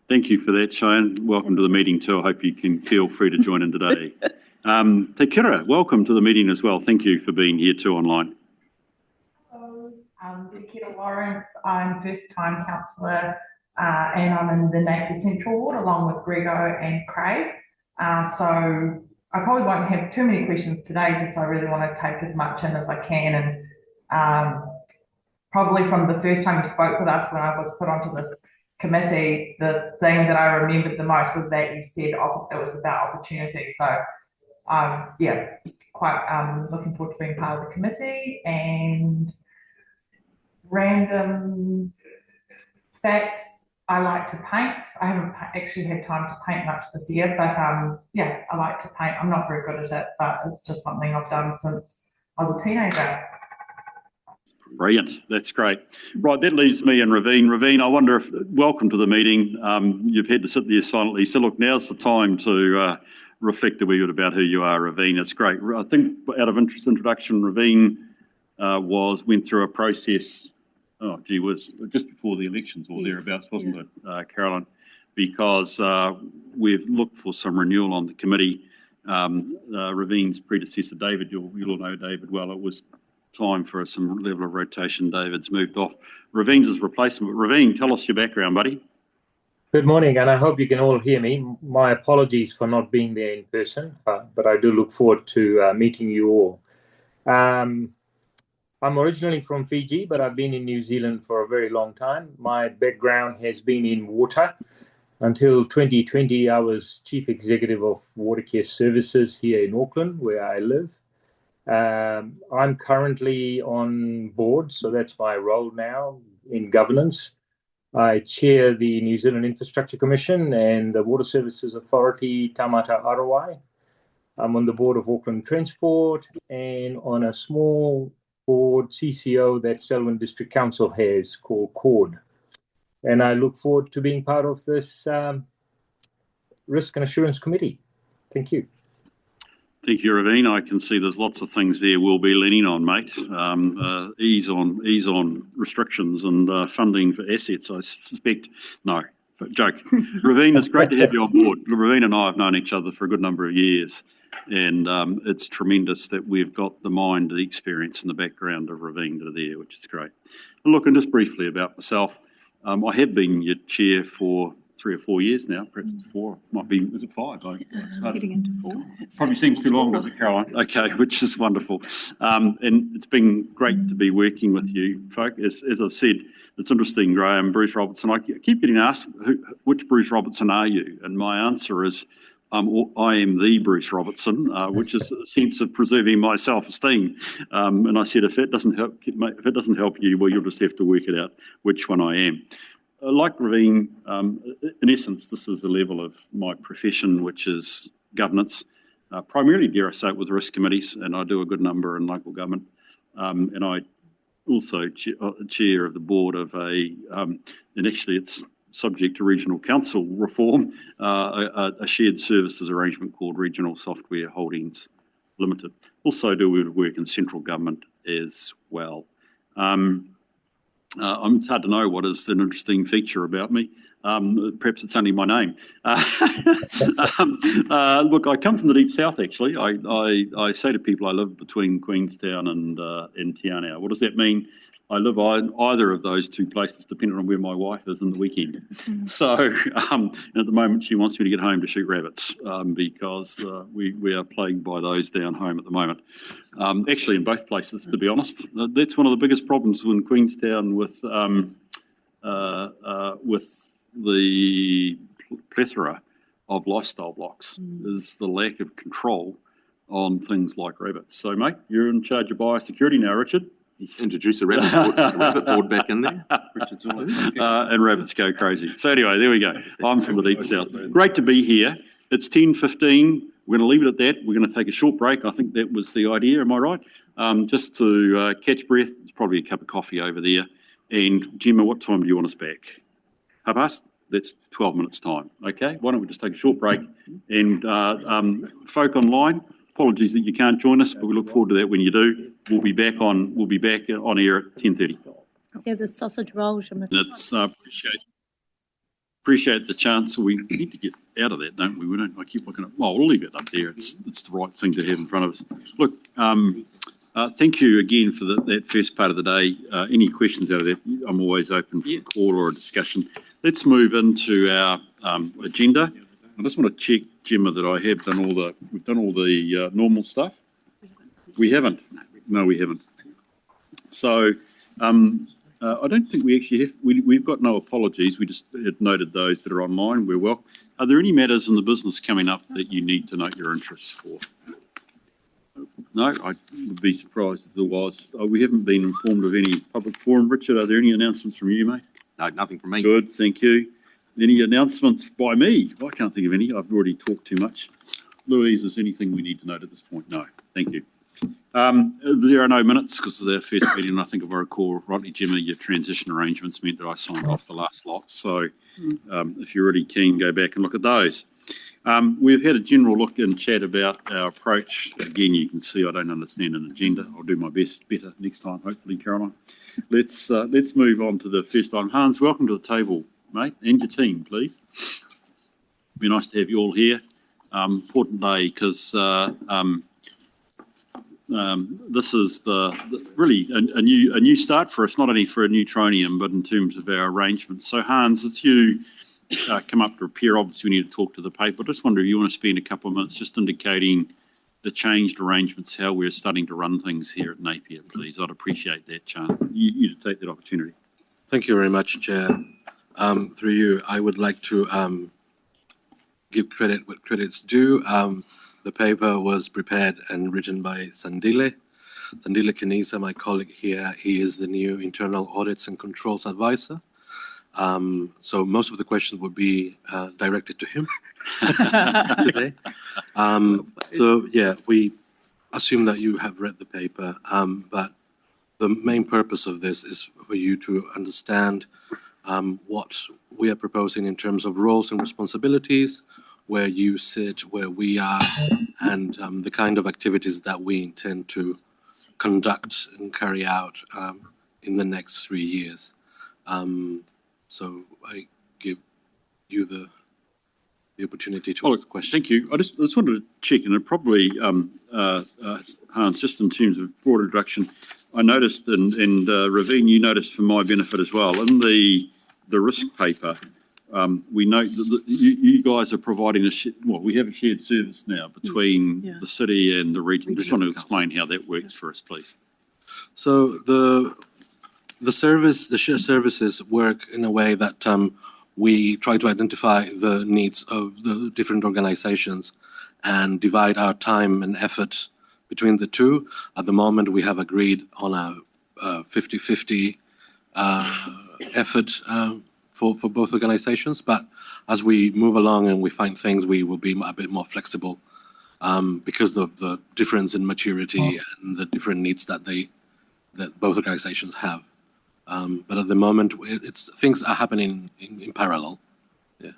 Thank you for that, Cheyenne. Welcome to the meeting too. I hope you can feel free to join in today. Te kira, welcome to the meeting as well. Thank you for being here too online. Hello, Te kira Lawrence. I'm first-time councillor and I'm in the Napier Central Ward along with Grego and Craig. So I probably won't have too many questions today, just I really want to take as much in as I can. And probably from the first time you spoke with us when I was put onto this committee, the thing that I remembered the most was that you said it was about opportunity. So yeah, quite looking forward to being part of the committee. And random facts, I like to paint. I haven't actually had time to paint much this year, but yeah, I like to paint. I'm not very good at it, but it's just something I've done since I was a teenager. Brilliant. That's great. Right, that leaves me and Raveen. Raveen, I wonder if, welcome to the meeting. You've had to sit there silently. So look, now's the time to reflect a wee bit about who you are, Raveen. It's great. I think out of introduction, Raveen went through a process, oh gee whiz, just before the elections or thereabouts, wasn't it, Caroline? Because we've looked for some renewal on the committee. Raveen's predecessor, David, you'll all know David well. It was time for some level of rotation. David's moved off. Raveen's his replacement. Raveen, tell us your background, buddy. Good morning, and I hope you can all hear me. My apologies for not being there in person, but I do look forward to meeting you all. I'm originally from Fiji, but I've been in New Zealand for a very long time. My background has been in water. Until 2020, I was Chief Executive of Watercare Services here in Auckland, where I live. I'm currently on board, so that's my role now in governance. I chair the New Zealand Infrastructure Commission and the Water Services Authority Tamata Arawai. I'm on the board of Auckland Transport and on a small board CCO that Selwyn District Council has called CORD. And I look forward to being part of this Risk and Assurance Committee. Thank you. Thank you, Raveen. I can see there's lots of things there we'll be leaning on, mate. Ease on restrictions and funding for assets, I suspect. No, joke. Raveen, it's great to have you on board. Raveen and I have known each other for a good number of years, and it's tremendous that we've got the mind, the experience and the background of Raveen that are there, which is great. And look, and just briefly about myself, I have been your chair for 3 or 4 years now, perhaps it's 4, might be, is it 5? Getting into 4. Probably seems too long, does it, Caroline? Okay, which is wonderful. And it's been great to be working with you, folk. As I've said, it's interesting, Graham, Bruce Robertson. I keep getting asked, which Bruce Robertson are you? And my answer is, I am the Bruce Robertson, which is a sense of preserving my self-esteem. And I said, if it doesn't help you, well, you'll just have to work it out which one I am. Like Raveen, in essence, this is a level of my profession, which is governance, primarily, dare I say it, with risk committees, and I do a good number in local government. And I also chair of the board of and actually it's subject to regional council reform, a shared services arrangement called Regional Software Holdings Limited. Also do work in central government as well. It's hard to know what is an interesting feature about me. Perhaps it's only my name. Look, I come from the deep south, actually. I say to people I live between Queenstown and Te Anau. What does that mean? I live either of those two places, depending on where my wife is in the weekend. So at the moment, she wants me to get home to shoot rabbits because we are plagued by those down home at the moment. Actually, in both places, to be honest. That's one of the biggest problems in Queenstown with the plethora of lifestyle blocks is the lack of control on things like rabbits. So, mate, you're in charge of biosecurity now, Richard. Introduce the rabbit board back in there. Richard's all and rabbits go crazy. So anyway, there we go. I'm from the deep south. Great to be here. It's 10:15. We're going to leave it at that. We're going to take a short break. I think that was the idea. Am I right? Just to catch breath. It's probably a cup of coffee over there. And Gemma, what time do you want us back? 12:30? That's 12 minutes time. Okay. Why don't we just take a short break? And folk online, apologies that you can't join us, but we look forward to that when you do. We'll be back on air at 10:30. Yeah, the sausage rolls. It's appreciate the chance. We need to get out of that, don't we? We don't. I keep looking at. Well, we'll leave it up there. It's the right thing to have in front of us. Look, thank you again for that first part of the day. Any questions out of that? I'm always open for a call or a discussion. Let's move into our agenda. I just want to check, Gemma, that I have done we've done all the normal stuff. We haven't. No, we haven't. So I don't think we actually have, we've got no apologies. We just had noted those that are online. We're well. Are there any matters in the business coming up that you need to note your interests for? No, I would be surprised if there was. We haven't been informed of any public forum. Richard, are there any announcements from you, mate? No, nothing from me. Good, thank you. Any announcements by me? I can't think of any. I've already talked too much. Louise, is anything we need to note at this point? No, thank you. There are no minutes because of our first meeting. I think if I recall rightly, Gemma, your transition arrangements meant that I signed off the last lot. So if you're really keen, go back and look at those. We've had a general look and chat about our approach. Again, you can see I don't understand an agenda. I'll do my best better next time, hopefully, Caroline. Let's move on to the first item. Hans, welcome to the table, mate, and your team, please. Be nice to have you all here. Important day because this is really a new start for us, not only for a new tronium, but in terms of our arrangements. So Hans, it's you come up to prepare. Obviously, we need to talk to the paper. I just wonder if you want to spend a couple of minutes just indicating the changed arrangements, how we're starting to run things here at Napier, please. I'd appreciate that, Chan. You to take that opportunity. Thank you very much, Chair. Through you, I would like to give credit what credit's due. The paper was prepared and written by Sandile Kanisa, my colleague here. He is the new Internal Audits and Controls Advisor. So most of the questions would be directed to him today. So yeah, we assume that you have read the paper, but the main purpose of this is for you to understand what we are proposing in terms of roles and responsibilities, where you sit, where we are, and the kind of activities that we intend to conduct and carry out in the next 3 years. So I give you the opportunity to ask questions. Thank you. I just wanted to check, and it probably, Hans, just in terms of broad introduction, I noticed, and Raveen, you noticed for my benefit as well, in the risk paper, we note that you guys are providing we have a shared service now between the city and the region. Just want to explain how that works for us, please. So the shared services work in a way that we try to identify the needs of the different organizations and divide our time and effort between the two. At the moment, we have agreed on a 50-50 effort for both organizations, but as we move along and we find things, we will be a bit more flexible because of the difference in maturity and the different needs that both organizations have. But at the moment, things are happening in parallel. Yeah.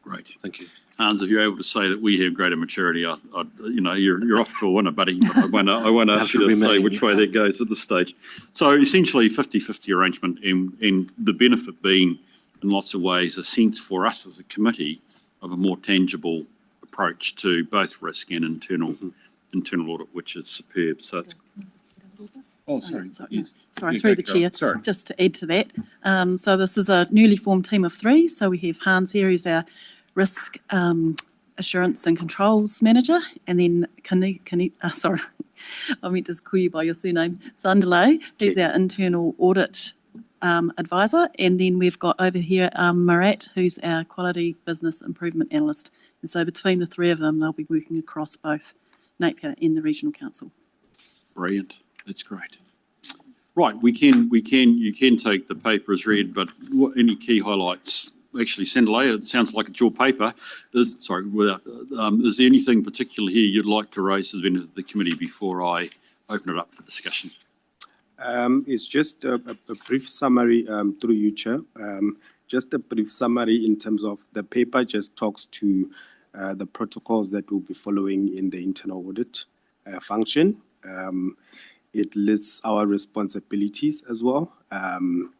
Great. Thank you. Hans, if you're able to say that we have greater maturity, you're off to a winner, buddy. But I won't ask you to say which way that goes at this stage. So essentially 50-50 arrangement and the benefit being in lots of ways a sense for us as a committee of a more tangible approach to both risk and internal audit, which is superb. So it's Sorry, through the chair. Sorry. Just to add to that, so this is a newly formed team of 3. So we have Hans here, who's our risk assurance and controls manager, and then sorry, I meant to call you by your surname, Sandile, who's our internal audit advisor, and then we've got over here Marat, who's our quality business improvement analyst. And so between the 3 of them, they'll be working across both Napier and the Regional Council. Brilliant. That's great. Right, you can take the paper as read, but any key highlights? Actually, Sandile, it sounds like it's your paper. Is there anything particular here you'd like to raise to the benefit of the committee before I open it up for discussion? It's just a brief summary through you, Chair. Just a brief summary in terms of the paper just talks to the protocols that we'll be following in the internal audit function. It lists our responsibilities as well.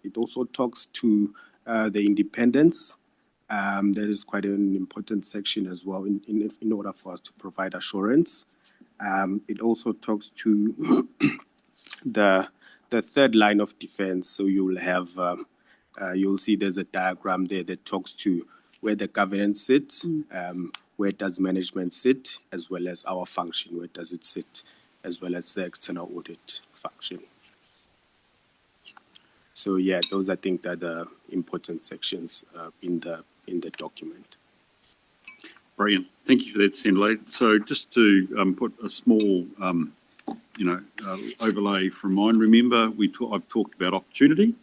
It also talks to the independence. That is quite an important section as well in order for us to provide assurance. It also talks to the third line of defense. So you'll have, you'll see there's a diagram there that talks to where the governance sits, where does management sit, as well as our function, where does it sit, as well as the external audit function. So yeah, those I think are the important sections in the document. Brilliant. Thank you for that, Sandile. So just to put a small, overlay from mine. Remember, I've talked about opportunity,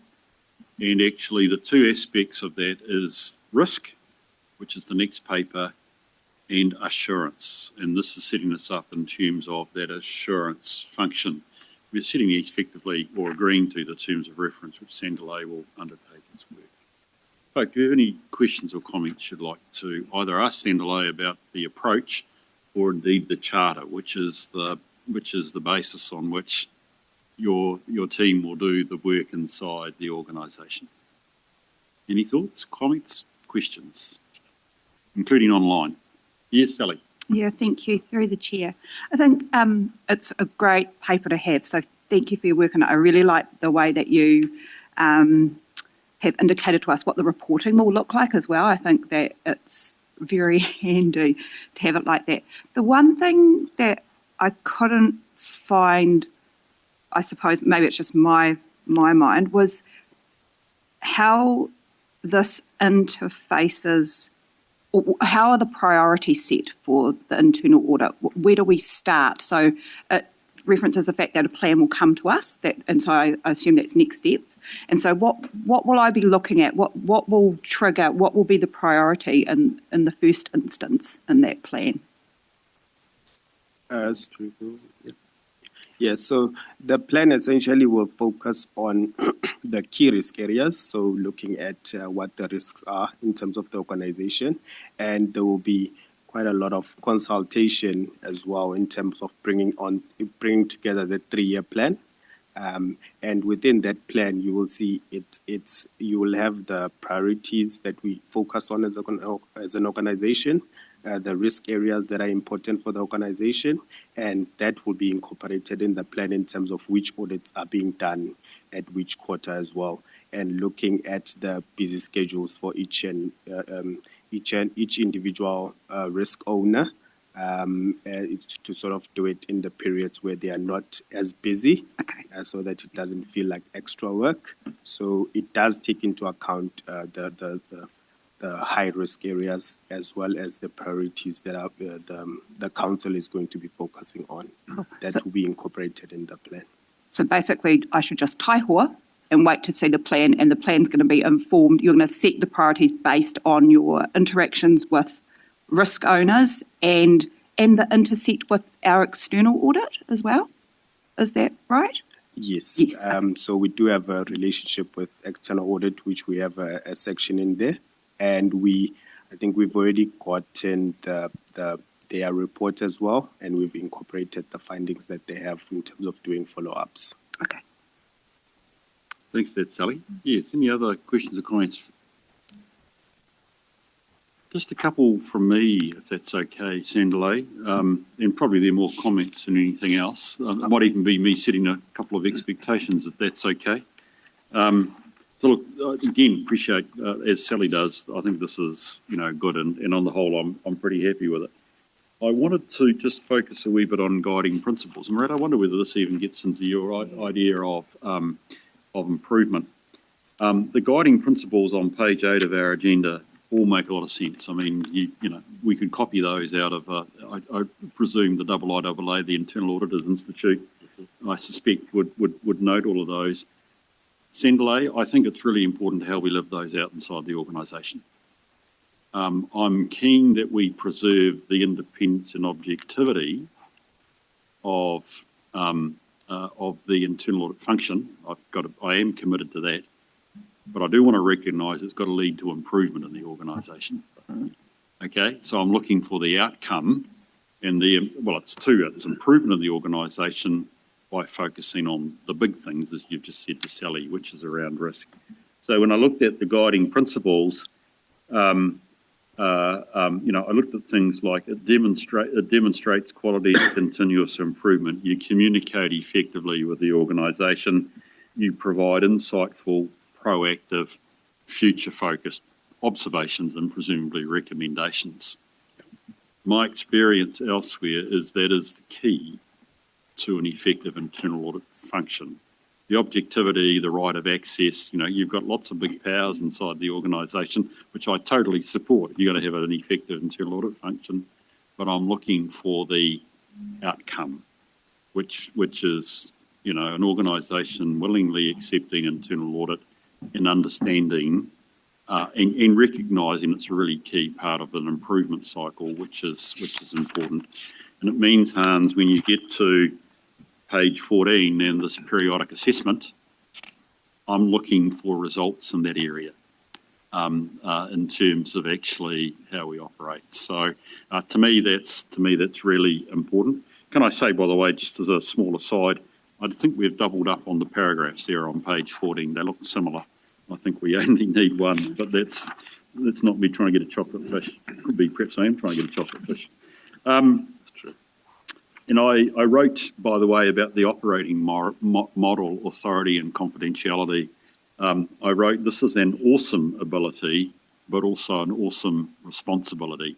and actually the two aspects of that is risk, which is the next paper, and assurance. And this is setting us up in terms of that assurance function. We're setting effectively or agreeing to the terms of reference which Sandile will undertake his work. Folk, do you have any questions or comments you'd like to either ask Sandile about the approach or indeed the charter, which is the basis on which your team will do the work inside the organisation? Any thoughts, comments, questions, including online? Yes, Sally. Yeah, thank you. Through the chair. I think it's a great paper to have, so thank you for your work on it. I really like the way that you have indicated to us what the reporting will look like as well. I think that it's very handy to have it like that. The one thing that I couldn't find, I suppose maybe it's just my mind, was how this interfaces. How are the priorities set for the internal audit? Where do we start? So it references the fact that a plan will come to us, and so I assume that's next steps. And so what will I be looking at? What will trigger? What will be the priority in the first instance in that plan? Yeah, so the plan essentially will focus on the key risk areas, so looking at what the risks are in terms of the organization, and there will be quite a lot of consultation as well in terms of bringing together the 3-year plan. And within that plan, you will see you will have the priorities that we focus on as an organization, the risk areas that are important for the organization, and that will be incorporated in the plan in terms of which audits are being done at which quarter as well, and looking at the busy schedules for each individual risk owner to sort of do it in the periods where they are not as busy, so that it doesn't feel like extra work. So it does take into account the high risk areas as well as the priorities that are the council is going to be focusing on. That will be incorporated in the plan. So basically, I should just taihoa and wait to see the plan, and the plan's going to be informed. You're going to set the priorities based on your interactions with risk owners and the intersect with our external audit as well. Is that right? Yes. So we do have a relationship with external audit, which we have a section in there. And I think we've already gotten their report as well, and we've incorporated the findings that they have in terms of doing follow-ups. Okay. Thanks for that, Sally. Yes, any other questions or comments? Just a couple from me, if that's okay, Sandile, and probably they're more comments than anything else. It might even be me setting a couple of expectations, if that's okay. So look, again, appreciate, as Sally does, I think this is, good, and on the whole, I'm pretty happy with it. I wanted to just focus a wee bit on guiding principles. And Marette, I wonder whether this even gets into your idea of improvement. The guiding principles on page 8 of our agenda all make a lot of sense. I mean, we could copy those out of, I presume, the IIAA, the Internal Auditors Institute, I suspect would note all of those. Sandile, I think it's really important how we live those out inside the organisation. I'm keen that we preserve the independence and objectivity of the internal audit function. I am committed to that, but I do want to recognise it's got to lead to improvement in the organisation. Okay, so I'm looking for the outcome, and it's two. It's improvement in the organisation by focusing on the big things, as you've just said to Sally, which is around risk. So when I looked at the guiding principles, I looked at things like it demonstrates quality of continuous improvement. You communicate effectively with the organisation. You provide insightful, proactive, future-focused observations and presumably recommendations. My experience elsewhere is that is the key to an effective internal audit function. The objectivity, the right of access, you've got lots of big powers inside the organisation, which I totally support. You've got to have an effective internal audit function, but I'm looking for the outcome, which is, an organisation willingly accepting internal audit and understanding and recognising it's a really key part of an improvement cycle, which is important. And it means, Hans, when you get to page 14 and this periodic assessment, I'm looking for results in that area in terms of actually how we operate. So to me, that's really important. Can I say, by the way, just as a small aside, I think we've doubled up on the paragraphs there on page 14. They look similar. I think we only need one, but that's not me trying to get a chocolate fish. Could be, perhaps I am trying to get a chocolate fish. That's true. And I wrote, by the way, about the operating model, authority and confidentiality. I wrote, this is an awesome ability, but also an awesome responsibility,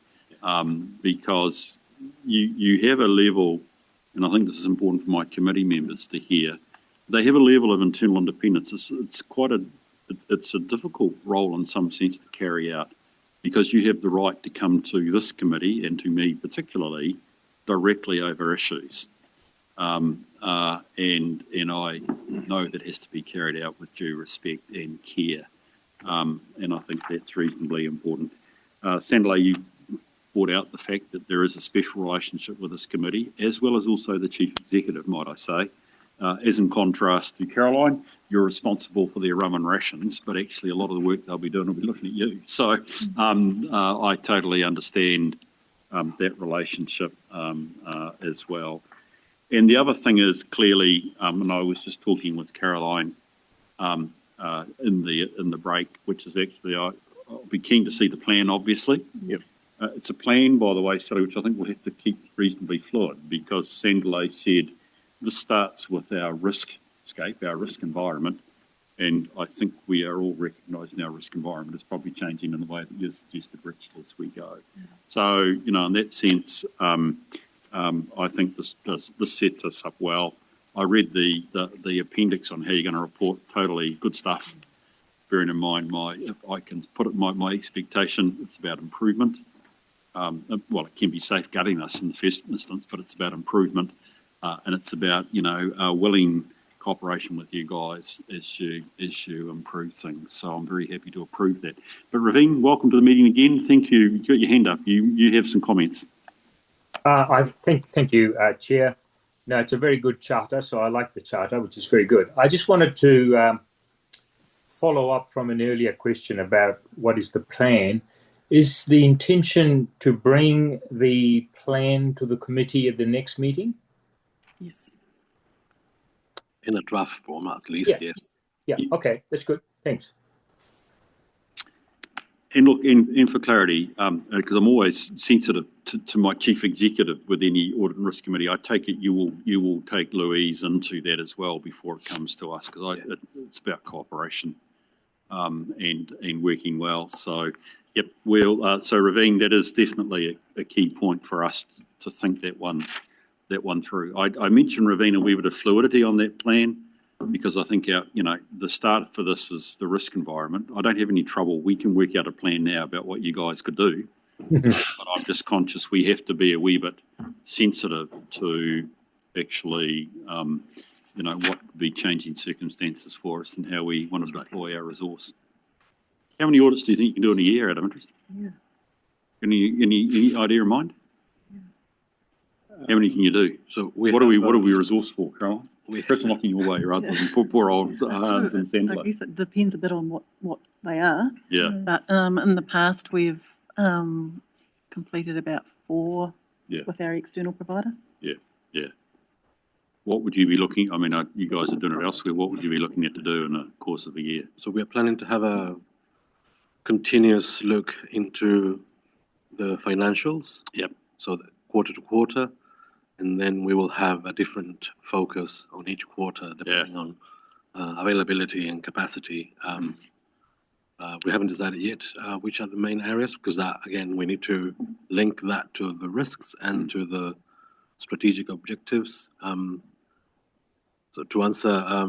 because you have a level, and I think this is important for my committee members to hear, they have a level of internal independence. It's a difficult role in some sense to carry out, because you have the right to come to this committee and to me particularly directly over issues. And I know that has to be carried out with due respect and care. And I think that's reasonably important. Sandile, you brought out the fact that there is a special relationship with this committee, as well as also the chief executive, might I say. As in contrast to Caroline, you're responsible for their rum and rations, but actually a lot of the work they'll be doing will be looking at you. So I totally understand that relationship as well. And the other thing is clearly, and I was just talking with Caroline in the break, which is actually I'll be keen to see the plan, obviously. Yep. It's a plan, by the way, Sally, which I think we'll have to keep reasonably fluid, because Sandile said this starts with our riskscape, our risk environment, and I think we are all recognising our risk environment is probably changing in the way that you suggested, Rich, as we go. So, in that sense, I think this sets us up well. I read the appendix on how you're going to report. Totally good stuff. Bearing in mind if I can put it, my expectation, it's about improvement. Well, it can be safeguarding us in the first instance, but it's about improvement, and it's about willing cooperation with you guys as you improve things. So I'm very happy to approve that. But Raveen, welcome to the meeting again. Thank you. You got your hand up. You have some comments. Thank you, Chair. No, it's a very good charter, so I like the charter, which is very good. I just wanted to follow up from an earlier question about what is the plan. Is the intention to bring the plan to the committee at the next meeting? Yes. In a draft form, at least, Yeah. yes. Yeah, okay, that's good. Thanks. And look, and for clarity, because I'm always sensitive to my chief executive with any audit and risk committee, I take it you will take Louise into that as well before it comes to us, because it's about cooperation and working well. So, yep, so Raveen, that is definitely a key point for us to think that one through. I mentioned, Raveen, a wee bit of fluidity on that plan, because I think the start for this is the risk environment. I don't have any trouble. We can work out a plan now about what you guys could do, but I'm just conscious we have to be a wee bit sensitive to actually, what would be changing circumstances for us and how we want to deploy our resource. How many audits do you think you can do in a year, out of interest? Yeah. Any idea in mind? How many can you do? So what are we resourced for, Caroline? Perhaps I'm looking your way rather than poor old Hans and Sandler. I guess it depends a bit on what they are. Yeah. But in the past, we've completed about 4 with our external provider. Yeah. What would you be looking? I mean, you guys are doing it elsewhere. What would you be looking at to do in the course of a year? So we are planning to have a continuous look into the financials. Yep. So quarter to quarter. And then we will have a different focus on each quarter, depending on availability and capacity. We haven't decided yet which are the main areas, because that, again, we need to link that to the risks and to the strategic objectives. So to answer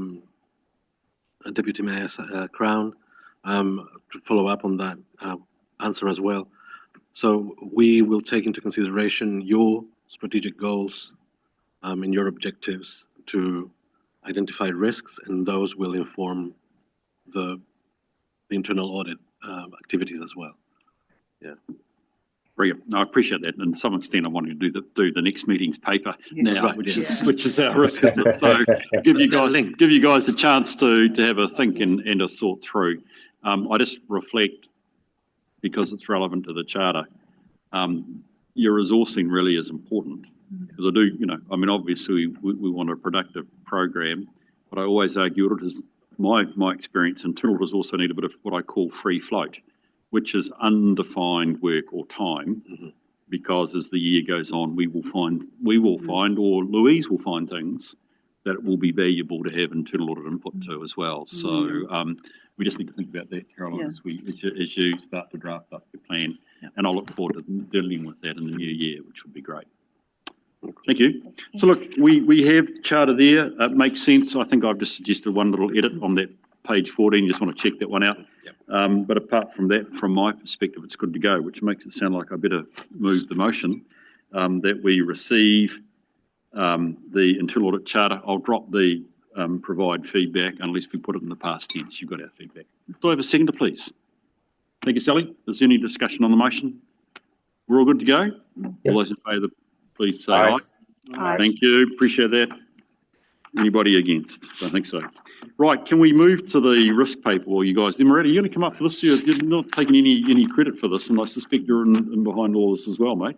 Deputy Mayor Crown, to follow up on that answer as well. So we will take into consideration your strategic goals and your objectives to identify risks, and those will inform the internal audit activities as well. Yeah. Brilliant. No, I appreciate that. And to some extent, I wanted to do the next meeting's paper now, right, which is our risk. So give you guys a chance to have a think and a thought through. I just reflect, because it's relevant to the charter. Your resourcing really is important, because I do, obviously we want a productive program, but I always argue auditors, my experience, internal auditors also need a bit of what I call free float, which is undefined work or time, because as the year goes on, we will find, or Louise will find things that will be valuable to have internal audit input to as well. So we just need to think about that, Caroline, as you start to draft up your plan. And I look forward to dealing with that in the new year, which would be great. Thank you. So look, we have the charter there. It makes sense. I think I've just suggested one little edit on that page 14. You just want to check that one out. But apart from that, from my perspective, it's good to go, which makes it sound like I better move the motion that we receive the internal audit charter. I'll drop the provide feedback unless we put it in the past tense. You've got our feedback. Do I have a seconder, please? Thank you, Sally. Is there any discussion on the motion? We're all good to go? All those in favour, please say aye. Aye. Thank you. Appreciate that. Anybody against? I think so. Right, can we move to the risk paper while you guys, then Maretta, you're going to come up for this? You're not taking any credit for this, and I suspect you're in behind all this as well, mate.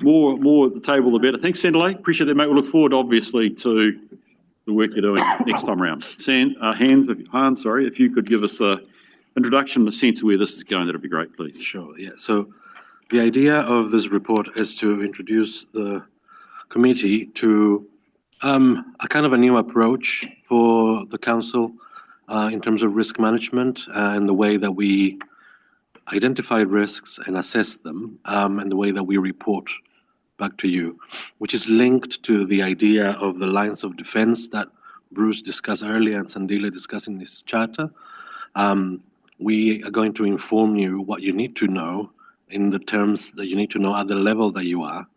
More at the table, the better. Thanks, Sandalay. Appreciate that, mate. We look forward, obviously, to the work you're doing next time around. Hans, if you could give us an introduction, a sense of where this is going, that'd be great, please. Sure, yeah. So the idea of this report is to introduce the committee to a kind of a new approach for the council in terms of risk management and the way that we identify risks and assess them, and the way that we report back to you, which is linked to the idea of the lines of defense that Bruce discussed earlier and Sandile discussed in this charter. We are going to inform you what you need to know in the terms that you need to know at the level that you are,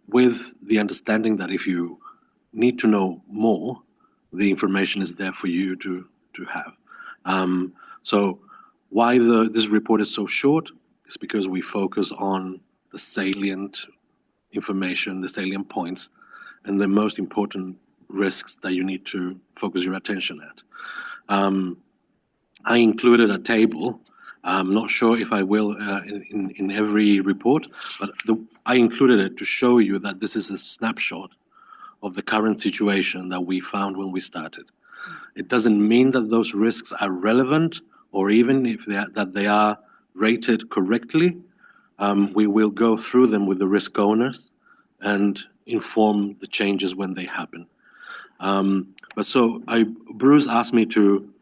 with the understanding that if you need to know more, the information is there for you to have. So why this report is so short is because we focus on the salient information, the salient points, and the most important risks that you need to focus your attention at. I included a table. I'm not sure if I will in every report, but I included it to show you that this is a snapshot of the current situation that we found when we started. It doesn't mean that those risks are relevant, or even if they are rated correctly. We will go through them with the risk owners and inform the changes when they happen. Bruce asked me to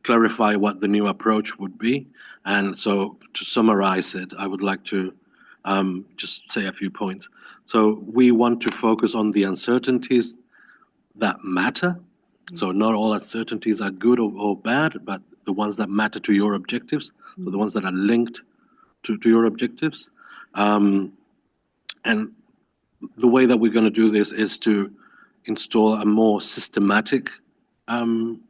clarify what the new approach would be. And so to summarize it, I would like to just say a few points. So we want to focus on the uncertainties that matter. So not all uncertainties are good or bad, but the ones that matter to your objectives, so the ones that are linked to your objectives. And the way that we're going to do this is to install a more systematic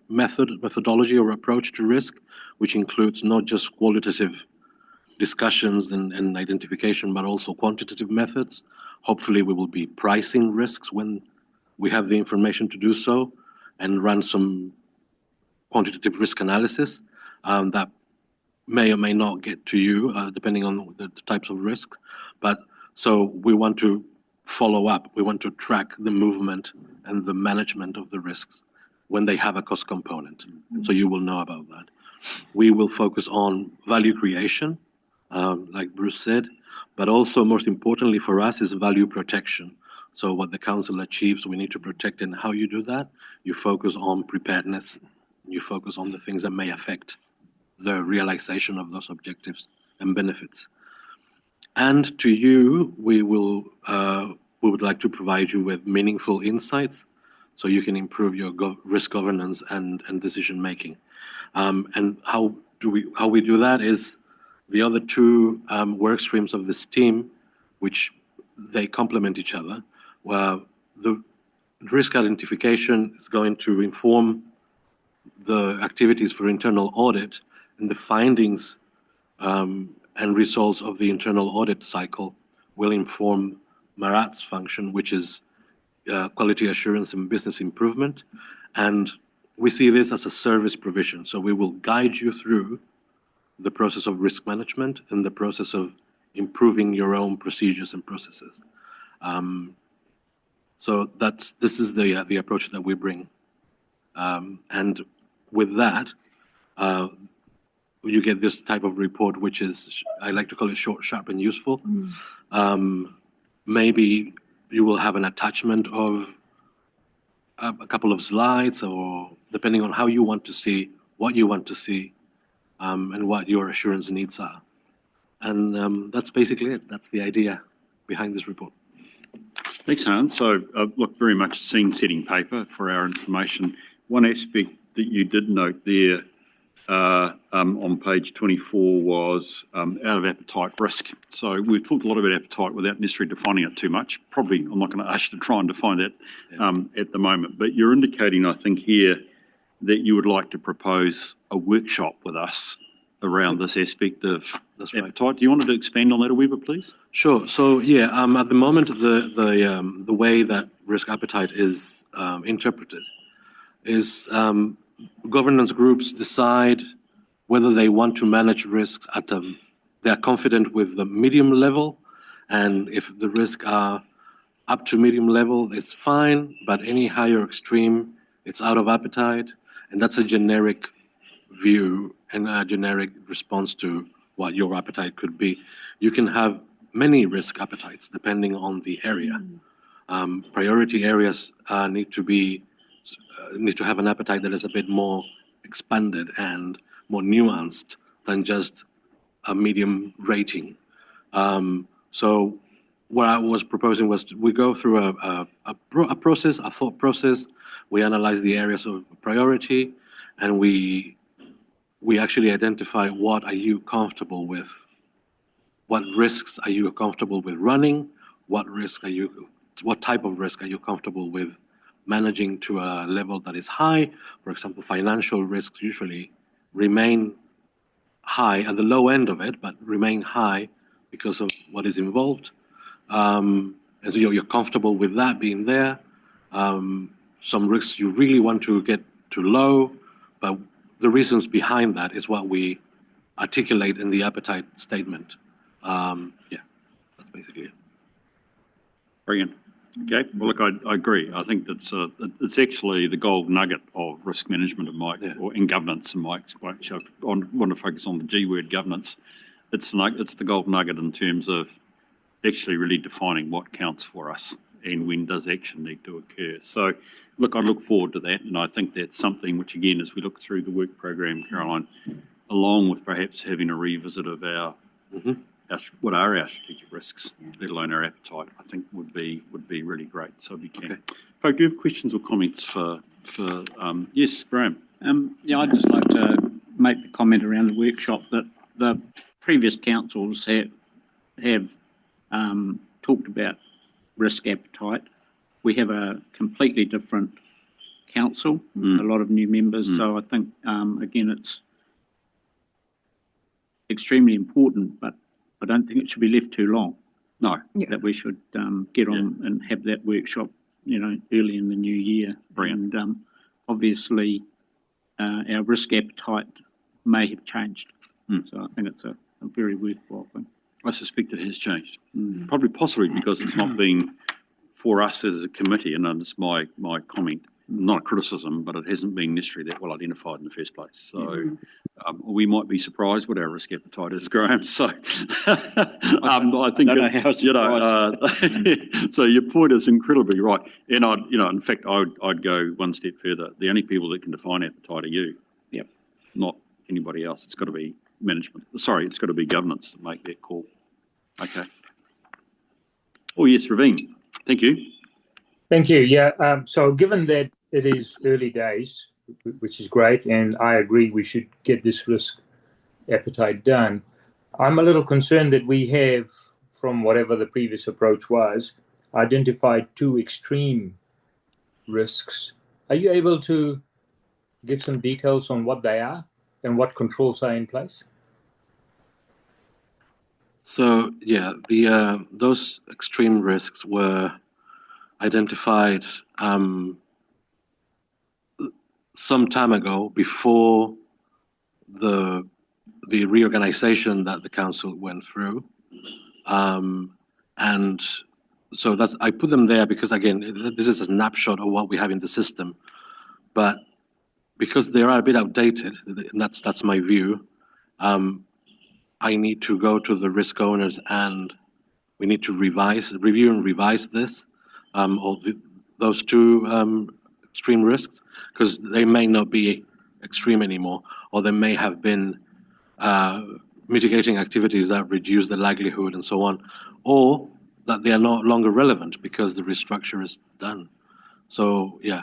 methodology or approach to risk, which includes not just qualitative discussions and identification, but also quantitative methods. Hopefully we will be pricing risks when we have the information to do so, and run some quantitative risk analysis that may or may not get to you, depending on the types of risk. But so we want to follow up, we want to track the movement and the management of the risks when they have a cost component. And so you will know about that. We will focus on value creation, like Bruce said, but also most importantly for us is value protection. So what the council achieves, we need to protect, and how you do that, you focus on preparedness, you focus on the things that may affect the realization of those objectives and benefits. And to you, we would like to provide you with meaningful insights so you can improve your risk governance and decision making. And how we do that is the other two work streams of this team, which they complement each other, where the risk identification is going to inform the activities for internal audit, and the findings and results of the internal audit cycle will inform Marat's function, which is quality assurance and business improvement. And we see this as a service provision. So we will guide you through the process of risk management and the process of improving your own procedures and processes. So this is the approach that we bring. And with that, you get this type of report, which is, I like to call it short, sharp, and useful. Maybe you will have an attachment of a couple of slides, or depending on how you want to see, what you want to see, and what your assurance needs are. And that's basically it. That's the idea behind this report. Thanks, Hans. So, look, very much a scene-setting paper for our information. One aspect that you did note there on page 24 was out of appetite risk. So we've talked a lot about appetite without necessarily defining it too much. Probably I'm not going to ask you to try and define that at the moment, but you're indicating, I think, here that you would like to propose a workshop with us around this aspect of appetite. Do you want to expand on that a wee bit, please? Sure. So yeah, at the moment, the way that risk appetite is interpreted is governance groups decide whether they want to manage risks at they're confident with the medium level, and if the risks are up to medium level, it's fine, but any higher extreme, it's out of appetite, and that's a generic view and a generic response to what your appetite could be. You can have many risk appetites depending on the area. Priority areas need to have an appetite that is a bit more expanded and more nuanced than just a medium rating. So what I was proposing was we go through a process, a thought process. We analyze the areas of priority, and we actually identify what are you comfortable with, what risks are you comfortable with running, what type of risk are you comfortable with managing to a level that is high. For example, financial risks usually remain high at the low end of it, but remain high because of what is involved. And so you're comfortable with that being there. Some risks you really want to get to low, but the reasons behind that is what we articulate in the appetite statement. Yeah, that's basically it. Brilliant. Okay, well, look, I agree. I think that's it's actually the gold nugget of risk management in governance in my experience. I want to focus on the G word, governance. It's the gold nugget in terms of actually really defining what counts for us and when does action need to occur. So, look, I look forward to that, and I think that's something which, again, as we look through the work program, Caroline, along with perhaps having a revisit of what are our strategic risks, let alone our appetite, I think would be really great. So if you can. Okay. Folk, do you have questions or comments for yes, Graham? Yeah, I'd just like to make the comment around the workshop that the previous councils have talked about risk appetite. We have a completely different council, a lot of new members. So I think, again, it's extremely important, but I don't think it should be left too long. No. That we should get on and have that workshop, early in the new year. Brilliant. And obviously, our risk appetite may have changed. So I think it's a very worthwhile thing. I suspect it has changed. Probably possibly because it's not been for us as a committee, and that's my comment. not a criticism, but it hasn't been necessarily that well identified in the first place. So we might be surprised what our risk appetite is, Graham. So I think, so your point is incredibly right. And in fact, I'd go one step further. The only people that can define appetite are you. Yep. Not anybody else. It's got to be management. Sorry, it's got to be governance that make that call. Okay. Oh yes, Raveen. Thank you. Thank you. Yeah. So given that it is early days, which is great, and I agree we should get this risk appetite done, I'm a little concerned that we have, from whatever the previous approach was, identified 2 extreme risks. Are you able to give some details on what they are and what controls are in place? So yeah, those extreme risks were identified some time ago, before the reorganization that the council went through, and so I put them there because, again, this is a snapshot of what we have in the system, but because they are a bit outdated, and that's my view. I need to go to the risk owners and we need to review and revise this, those 2 extreme risks, because they may not be extreme anymore, or there may have been mitigating activities that reduce the likelihood and so on, or that they are no longer relevant because the restructure is done. So, yeah.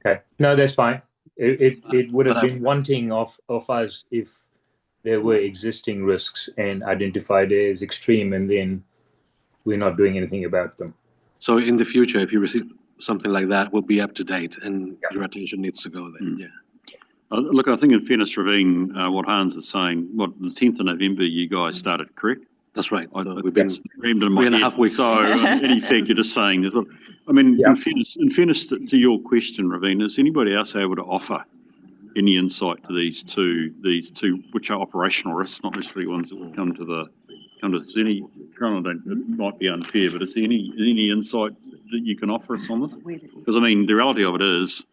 Okay, no, that's fine. It would have been wanting of us if there were existing risks and identified as extreme, and then we're not doing anything about them. So in the future, if you receive something like that, we'll be up to date, and your attention needs to go there. Yeah. Look, I think in fairness, Raveen, what Hans is saying, the 10th of November, you guys started, correct? That's right. We've been rammed in my 3.5 weeks. So in effect, you're just saying that. I mean, in fairness to your question, Raveen, is anybody else able to offer any insight to these two, which are operational risks, not necessarily ones that will come to any? It might be unfair, but is there any insight that you can offer us on this? Because I mean, the reality of it is,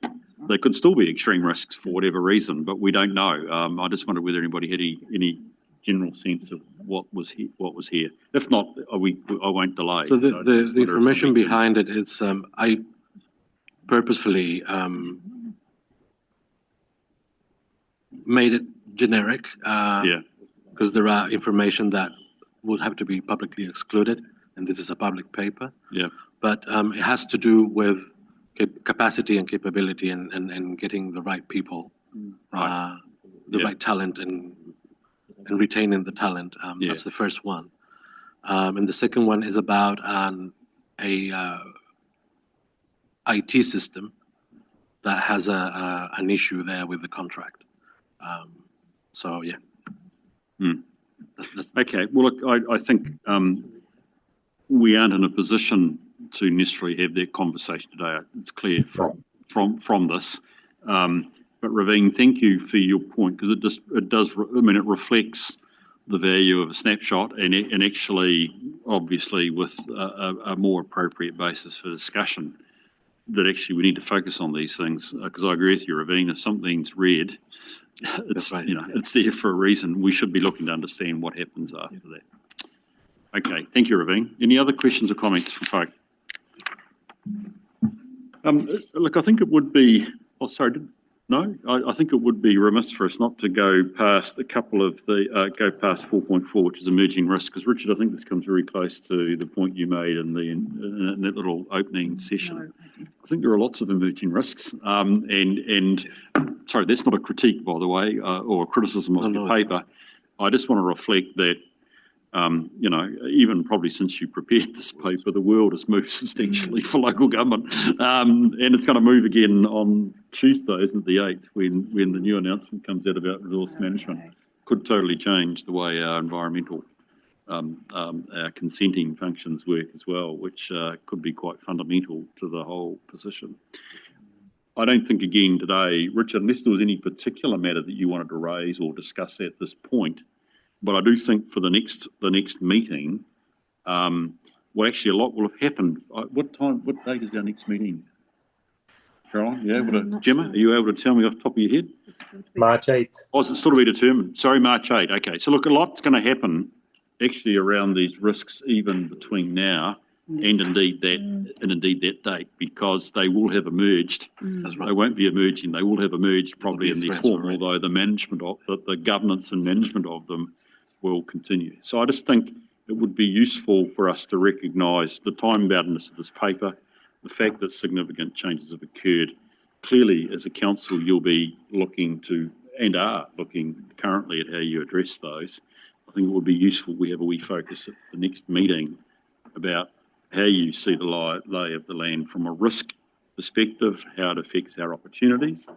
they could still be extreme risks for whatever reason, but we don't know. I just wondered whether anybody had any general sense of what was here. If not, I won't delay. So the information behind it is, I purposefully made it generic, because there are information that would have to be publicly excluded, and this is a public paper. Yeah. But it has to do with capacity and capability and getting the right people, the right talent, and retaining the talent. That's the first one. And the second one is about a IT system that has an issue there with the contract. So yeah. Okay. Well, look, I think we aren't in a position to necessarily have that conversation today. It's clear from this. But Raveen, thank you for your point, because it does. I mean, it reflects the value of a snapshot, and actually, obviously, with a more appropriate basis for discussion, that actually we need to focus on these things. Because I agree with you, Raveen. If something's red, it's it's there for a reason. We should be looking to understand what happens after that. Okay, thank you, Raveen. Any other questions or comments from folk? Look, I think it would be. Oh, sorry. No, I think it would be remiss for us not to go past a couple of go past 4.4, which is emerging risk. Because Richard, I think this comes very close to the point you made in that little opening session. I think there are lots of emerging risks, and sorry, that's not a critique, by the way, or a criticism of your paper. I just want to reflect that. Even probably since you prepared this paper, the world has moved substantially for local government, and it's going to move again on Tuesday, isn't it, the 8th, when the new announcement comes out about resource management. Could totally change the way our environmental, our consenting functions work as well, which could be quite fundamental to the whole position. I don't think again today, Richard, unless there was any particular matter that you wanted to raise or discuss at this point. But I do think for the next meeting, actually a lot will have happened. What date is our next meeting? Caroline, you able to, Gemma, are you able to tell me off the top of your head? March 8th. Oh, is it still to be determined? Sorry, March 8. Okay, so look, a lot's going to happen actually around these risks even between now and indeed that date, because they will have emerged. They won't be emerging. They will have emerged probably in their form, although the management of the governance and management of them will continue. So I just think it would be useful for us to recognise the time-boundedness of this paper, the fact that significant changes have occurred. Clearly, as a council, you'll be looking to, and are looking currently at how you address those. I think it would be useful we have a wee focus at the next meeting about how you see the lay of the land from a risk perspective, how it affects our opportunities,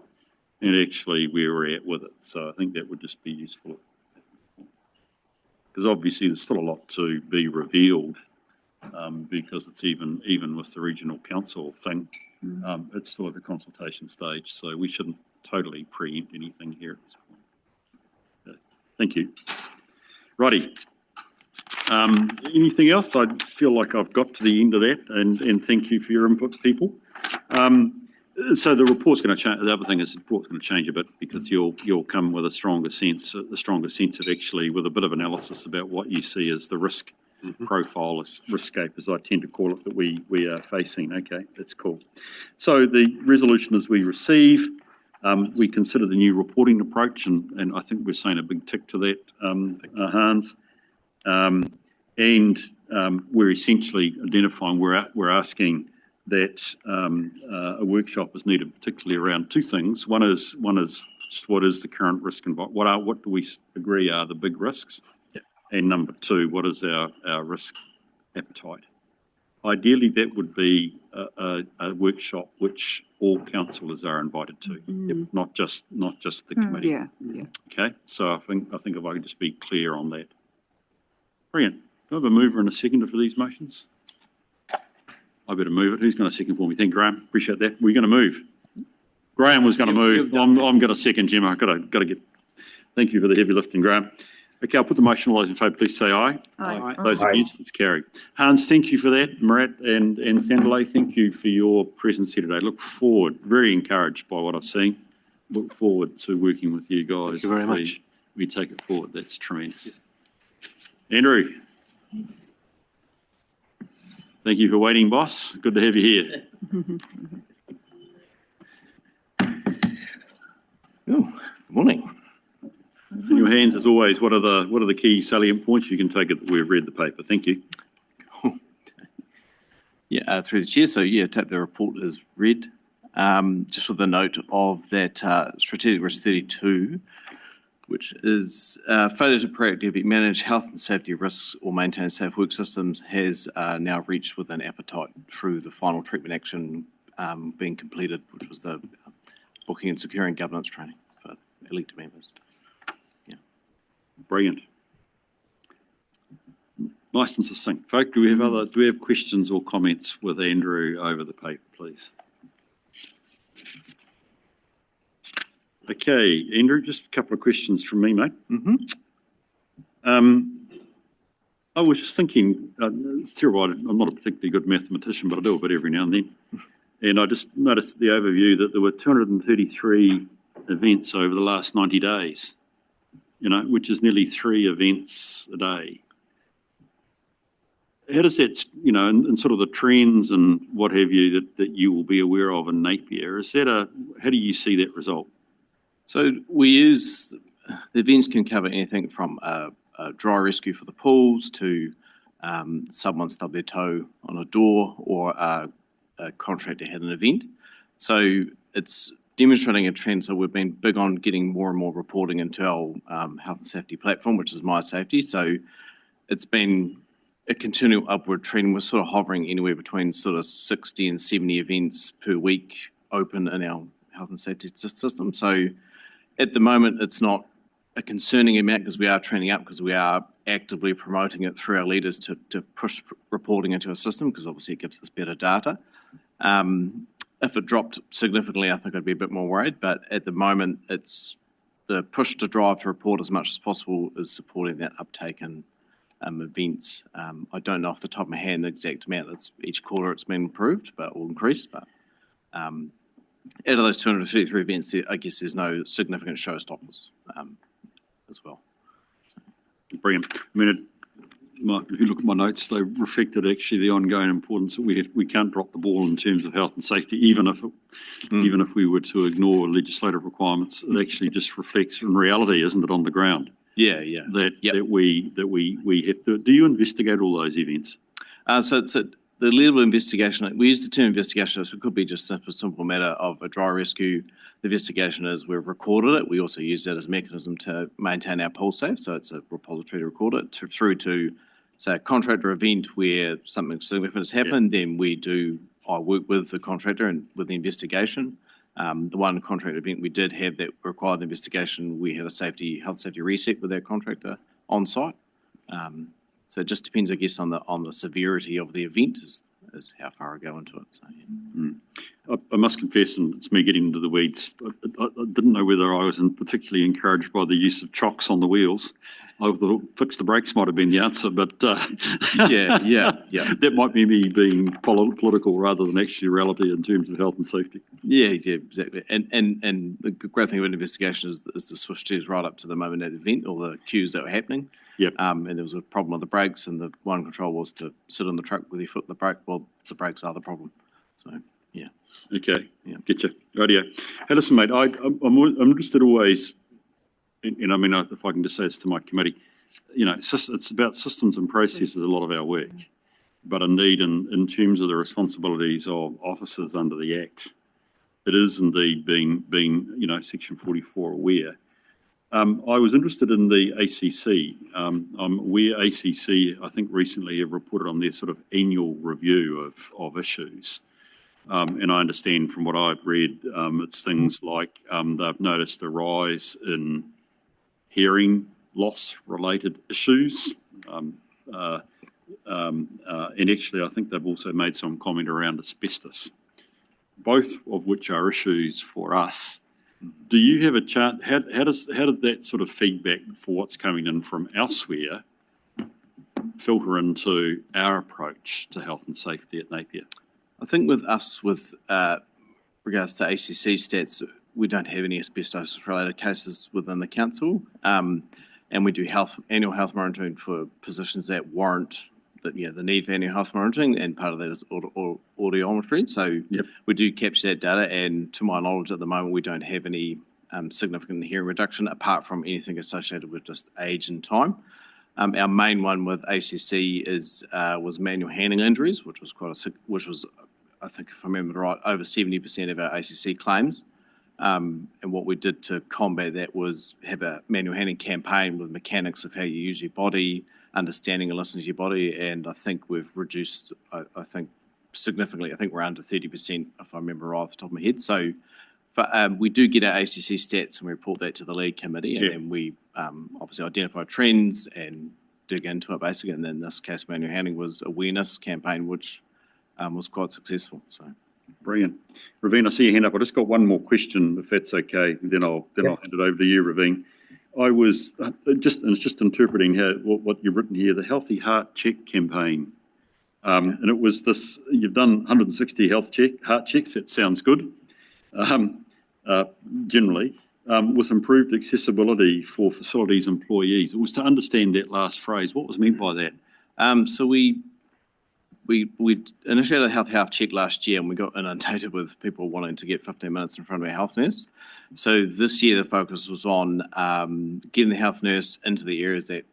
and actually where we're at with it. So I think that would just be useful. Because obviously there's still a lot to be revealed, because it's even with the regional council thing, it's still at the consultation stage, so we shouldn't totally preempt anything here at this point. Okay. Thank you. Righty. Anything else? I feel like I've got to the end of that, and thank you for your input, people. So the report's going to change. The other thing is the report's going to change a bit, because you'll come with a stronger sense of actually with a bit of analysis about what you see as the risk profile, riskscape, as I tend to call it, that we are facing. Okay, that's cool. So the resolution as we receive, we consider the new reporting approach, and I think we're saying a big tick to that, Hans. And we're essentially identifying, we're asking that a workshop is needed, particularly around two things. One is just what is the current risk environment? What do we agree are the big risks? Yep. And number two, what is our risk appetite? Ideally, that would be a workshop which all councillors are invited to, not just the committee. Yeah. Okay, so I think if I could just be clear on that. Brilliant. Do I have a mover and a seconder for these motions? I better move it. Who's going to second for me? Thank you, Graham. Appreciate that. We're going to move. Graham was going to move. I'm going to second, Jim. I've got to get. Thank you for the heavy lifting, Graham. Okay, I'll put the motion. All those in favour, please say aye. Aye. Those against, it's carried. Hans, thank you for that. Murat and Sandalay, thank you for your presence here today. Look forward, very encouraged by what I've seen. Look forward to working with you guys. Thank you very much. We take it forward. That's tremendous. Andrew. Thank you for waiting, boss. Good to have you here. Good morning. In your hands, as always, what are the key salient points? You can take it that we've read the paper. Thank you. Yeah, through the chair. So yeah, take the report as read. Just with a note of that strategic risk 32, which is failure to proactively manage health and safety risks or maintain safe work systems, has now reached within appetite through the final treatment action being completed, which was the booking and securing governance training for elected members. Yeah. Brilliant. Nice and succinct. Folk, do we have questions or comments with Andrew over the paper, please? Okay, Andrew, just a couple of questions from me, mate. I was just thinking, it's terrible, I'm not a particularly good mathematician, but I do a bit every now and then. And I just noticed the overview that there were 233 events over the last 90 days, which is nearly 3 events a day. How does that, and sort of the trends and what have you that you will be aware of in Napier, how do you see that result? So we use, the events can cover anything from a dry rescue for the pools to someone stubbed their toe on a door, or a contractor had an event. So it's demonstrating a trend. So we've been big on getting more and more reporting into our health and safety platform, which is My Safety. So it's been a continual upward trend. We're sort of hovering anywhere between sort of 60 and 70 events per week open in our health and safety system. So at the moment, it's not a concerning amount because we are trending up, because we are actively promoting it through our leaders to push reporting into a system, because obviously it gives us better data. If it dropped significantly, I think I'd be a bit more worried. But at the moment, it's the push to drive to report as much as possible is supporting that uptake in events. I don't know off the top of my head the exact amount. It's each quarter it's been improved, but will increase. But out of those 253 events, I guess there's no significant showstoppers as well. Brilliant. I mean, if you look at my notes, they reflected actually the ongoing importance that we can't drop the ball in terms of health and safety, even if we were to ignore legislative requirements. It actually just reflects in reality, isn't it, on the ground? Yeah. That we have to. Do you investigate all those events? So it's the level of investigation. We use the term investigation, so it could be just a simple matter of a dry rescue. The investigation is we've recorded it. We also use that as a mechanism to maintain our pool safe. So it's a repository to record it through to, say, a contractor event where something significant has happened. Then I work with the contractor and with the investigation. The one contract event we did have that required the investigation, we had a health safety reset with that contractor on site. So it just depends, I guess, on the severity of the event is how far I go into it. So, yeah. I must confess, and it's me getting into the weeds, I didn't know whether I was particularly encouraged by the use of chocks on the wheels. I thought fix the brakes might have been the answer, but yeah. That might be me being political rather than actually reality in terms of health and safety. Yeah, exactly. And the great thing about an investigation is the switch queues right up to the moment of the event or the queues that were happening. Yep. And there was a problem with the brakes, and the one control was to sit on the truck with your foot in the brake. Well, the brakes are the problem. So, yeah. Okay. Yeah. Get you. Radio. Hey, listen, mate. I'm interested always. I mean, if I can just say this to my committee, it's about systems and processes. A lot of our work, but indeed, in terms of the responsibilities of officers under the Act, it is indeed being Section 44 aware. I was interested in the ACC. I'm aware ACC, I think, recently have reported on their sort of annual review of issues. And I understand from what I've read, it's things like they've noticed a rise in hearing loss related issues. And actually, I think they've also made some comment around asbestos, both of which are issues for us. Do you have a chart? How did that sort of feedback for what's coming in from elsewhere filter into our approach to health and safety at Napier? I think with us, with regards to ACC stats, we don't have any asbestos-related cases within the council, and we do annual health monitoring for positions that warrant the need for annual health monitoring, and part of that is audiometry. So we do capture that data, and to my knowledge, at the moment, we don't have any significant hearing reduction apart from anything associated with just age and time. Our main one with ACC was manual handling injuries, which was I think, if I remember right, over 70% of our ACC claims. And what we did to combat that was have a manual handling campaign with mechanics of how you use your body, understanding and listening to your body. And I think we've reduced, I think, significantly. I think we're under 30%, if I remember right off the top of my head. So we do get our ACC stats and we report that to the lead committee. And then we obviously identify trends and dig into it basically. And then in this case, manual handling was awareness campaign, which was quite successful. So. Brilliant. Raveen, I see your hand up. I just got one more question, if that's okay. Then I'll hand it over to you, Raveen. I was just interpreting what you've written here, the Healthy Heart Check campaign. And it was this, you've done 160 heart checks, that sounds good, generally, with improved accessibility for facilities employees. It was to understand that last phrase. What was meant by that? So we initiated a health check last year, and we got inundated with people wanting to get 15 minutes in front of our health nurse. So this year the focus was on getting the health nurse into the areas that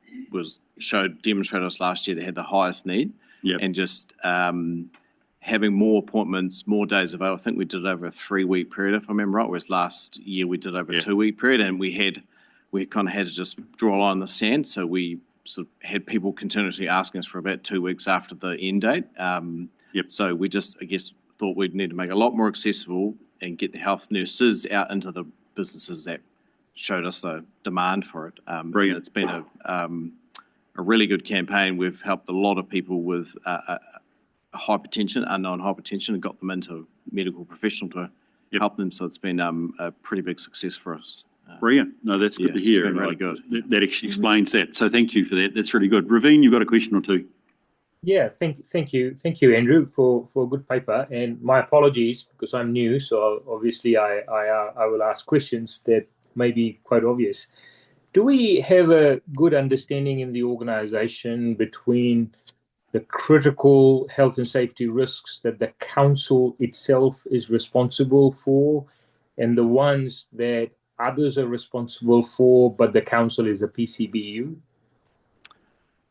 demonstrated us last year that had the highest need, and just having more appointments, more days available. I think we did it over a 3-week period, if I remember right, whereas last year we did it over a 2-week period, and we kind of had to just draw a line in the sand. So we sort of had people continuously asking us for about 2 weeks after the end date. So we just, I guess, thought we'd need to make it a lot more accessible and get the health nurses out into the businesses that showed us the demand for it. Brilliant. It's been a really good campaign. We've helped a lot of people with hypertension, unknown hypertension, and got them into a medical professional to help them. So it's been a pretty big success for us. Brilliant. No, that's good to hear. It's been really good. That actually explains that. So thank you for that. That's really good. Raveen, you've got a question or two? Yeah, thank you, Andrew, for a good paper. And my apologies because I'm new, so obviously I will ask questions that may be quite obvious. Do we have a good understanding in the organisation between the critical health and safety risks that the council itself is responsible for, and the ones that others are responsible for, but the council is a PCBU?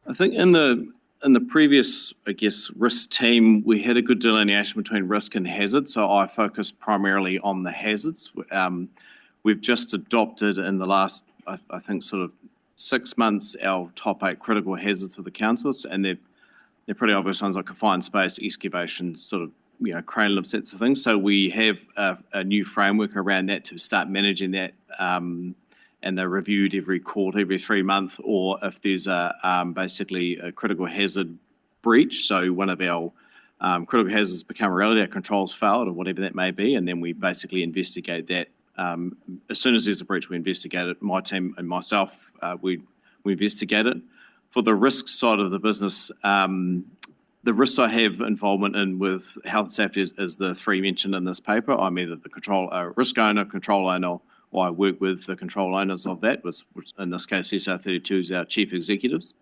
I think in the previous, I guess, risk team, we had a good delineation between risk and hazard. So I focused primarily on the hazards. We've just adopted in the last, I think, sort of 6 months, our top 8 critical hazards for the councils, and they're pretty obvious ones like confined space, excavations, sort of, crane lift sets of things. So we have a new framework around that to start managing that, and they're reviewed every quarter, every 3 months, or if there's basically a critical hazard breach. So one of our critical hazards become a reality, our controls failed or whatever that may be, and then we basically investigate that. As soon as there's a breach, we investigate it. My team and myself, we investigate it. For the risk side of the business, the risks I have involvement in with health and safety is the 3 mentioned in this paper. I'm either the risk owner, control owner, or I work with the control owners of that, which in this case, SR32 is our chief executives.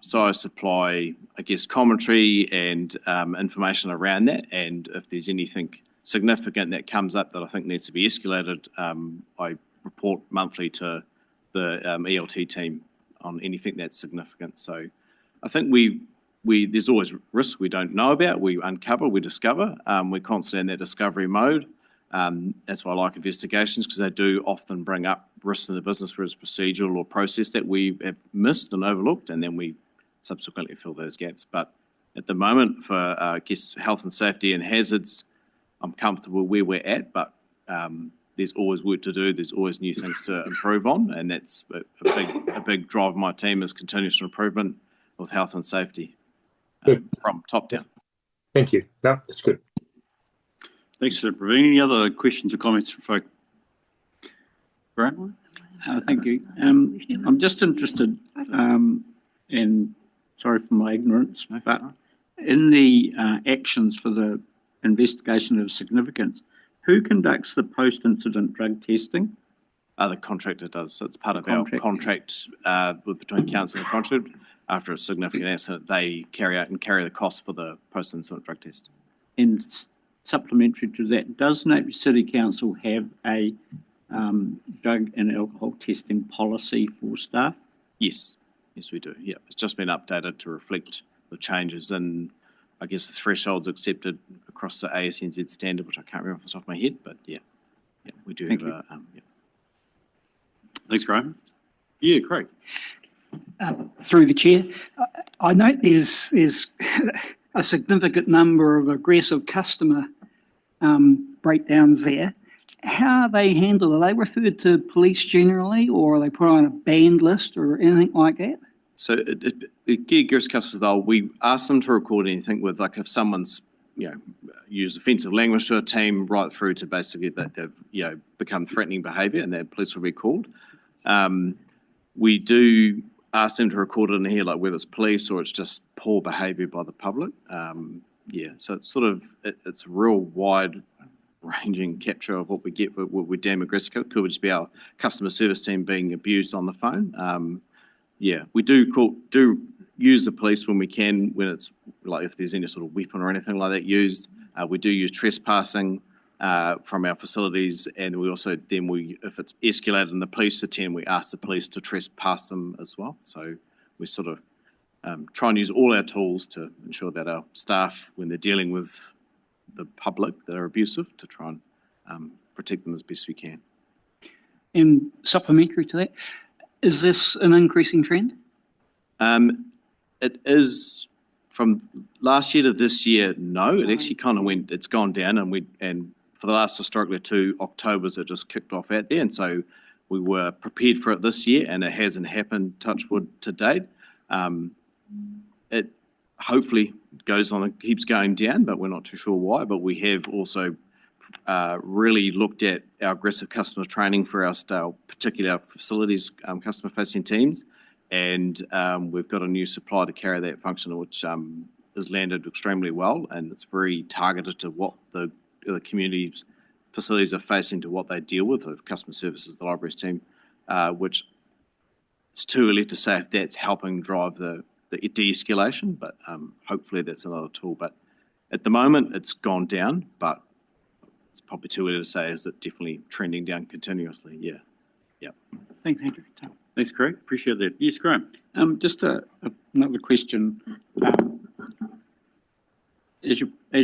So I supply, I guess, commentary and information around that. And if there's anything significant that comes up that I think needs to be escalated, I report monthly to the ELT team on anything that's significant. So I think there's always risks we don't know about. We uncover, we discover. We're constantly in that discovery mode. That's why I like investigations, because they do often bring up risks in the business, whether it's procedural or process that we have missed and overlooked, and then we subsequently fill those gaps. But at the moment, for I guess health and safety and hazards, I'm comfortable where we're at, but there's always work to do. There's always new things to improve on, and that's a big drive of my team is continuous improvement with health and safety from top down. Thank you. No, that's good. Thanks, Praveen. Any other questions or comments from folk? Graham? Thank you. I'm just interested, and sorry for my ignorance, but in the actions for the investigation of significance, who conducts the post-incident drug testing? The contractor does. So it's part of our contract between council and the contractor. After a significant accident, they carry the cost for the post-incident drug test. And supplementary to that, does Napier City Council have a drug and alcohol testing policy for staff? Yes, we do. Yeah, it's just been updated to reflect the changes in, I guess, the thresholds accepted across the ASNZ standard, which I can't remember off the top of my head, but yeah, we do. Thanks, Graham. Yeah, Craig. Through the chair, I note there's a significant number of aggressive customer breakdowns there. How are they handled? Are they referred to police generally, or are they put on a banned list or anything like that? So aggressive customers, though, we ask them to record anything with, like, if someone's used offensive language to a team, right through to basically that they've become threatening behaviour, and their police will be called. We do ask them to record it in here, like whether it's police or it's just poor behaviour by the public. So it's sort of it's a real wide ranging capture of what we get. What we damn aggressive could just be our customer service team being abused on the phone. We do use the police when we can, when it's like if there's any sort of weapon or anything like that used. We do use trespassing from our facilities, and we also if it's escalated and the police attend, we ask the police to trespass them as well. So we sort of try and use all our tools to ensure that our staff, when they're dealing with the public that are abusive, to try and protect them as best we can. And supplementary to that, is this an increasing trend? It is. From last year to this year, no. It actually kind of it's gone down, and for the last historically 2 Octobers, it just kicked off out there, and so we were prepared for it this year, and it hasn't happened, touch wood, to date. It hopefully keeps going down, but we're not too sure why. But we have also really looked at our aggressive customer training for our staff, particularly our facilities customer-facing teams, And we've got a new supplier to carry that function, which has landed extremely well, and it's very targeted to what the community's facilities are facing, to what they deal with, the customer services, the libraries team, which it's too early to say if that's helping drive the de-escalation, but hopefully that's another tool. But at the moment, it's gone down, but it's probably too early to say, is it definitely trending down continuously? Yeah. Yeah. Thanks, Andrew. Thanks, Craig. Appreciate that. Yes, Graham. Just another question. As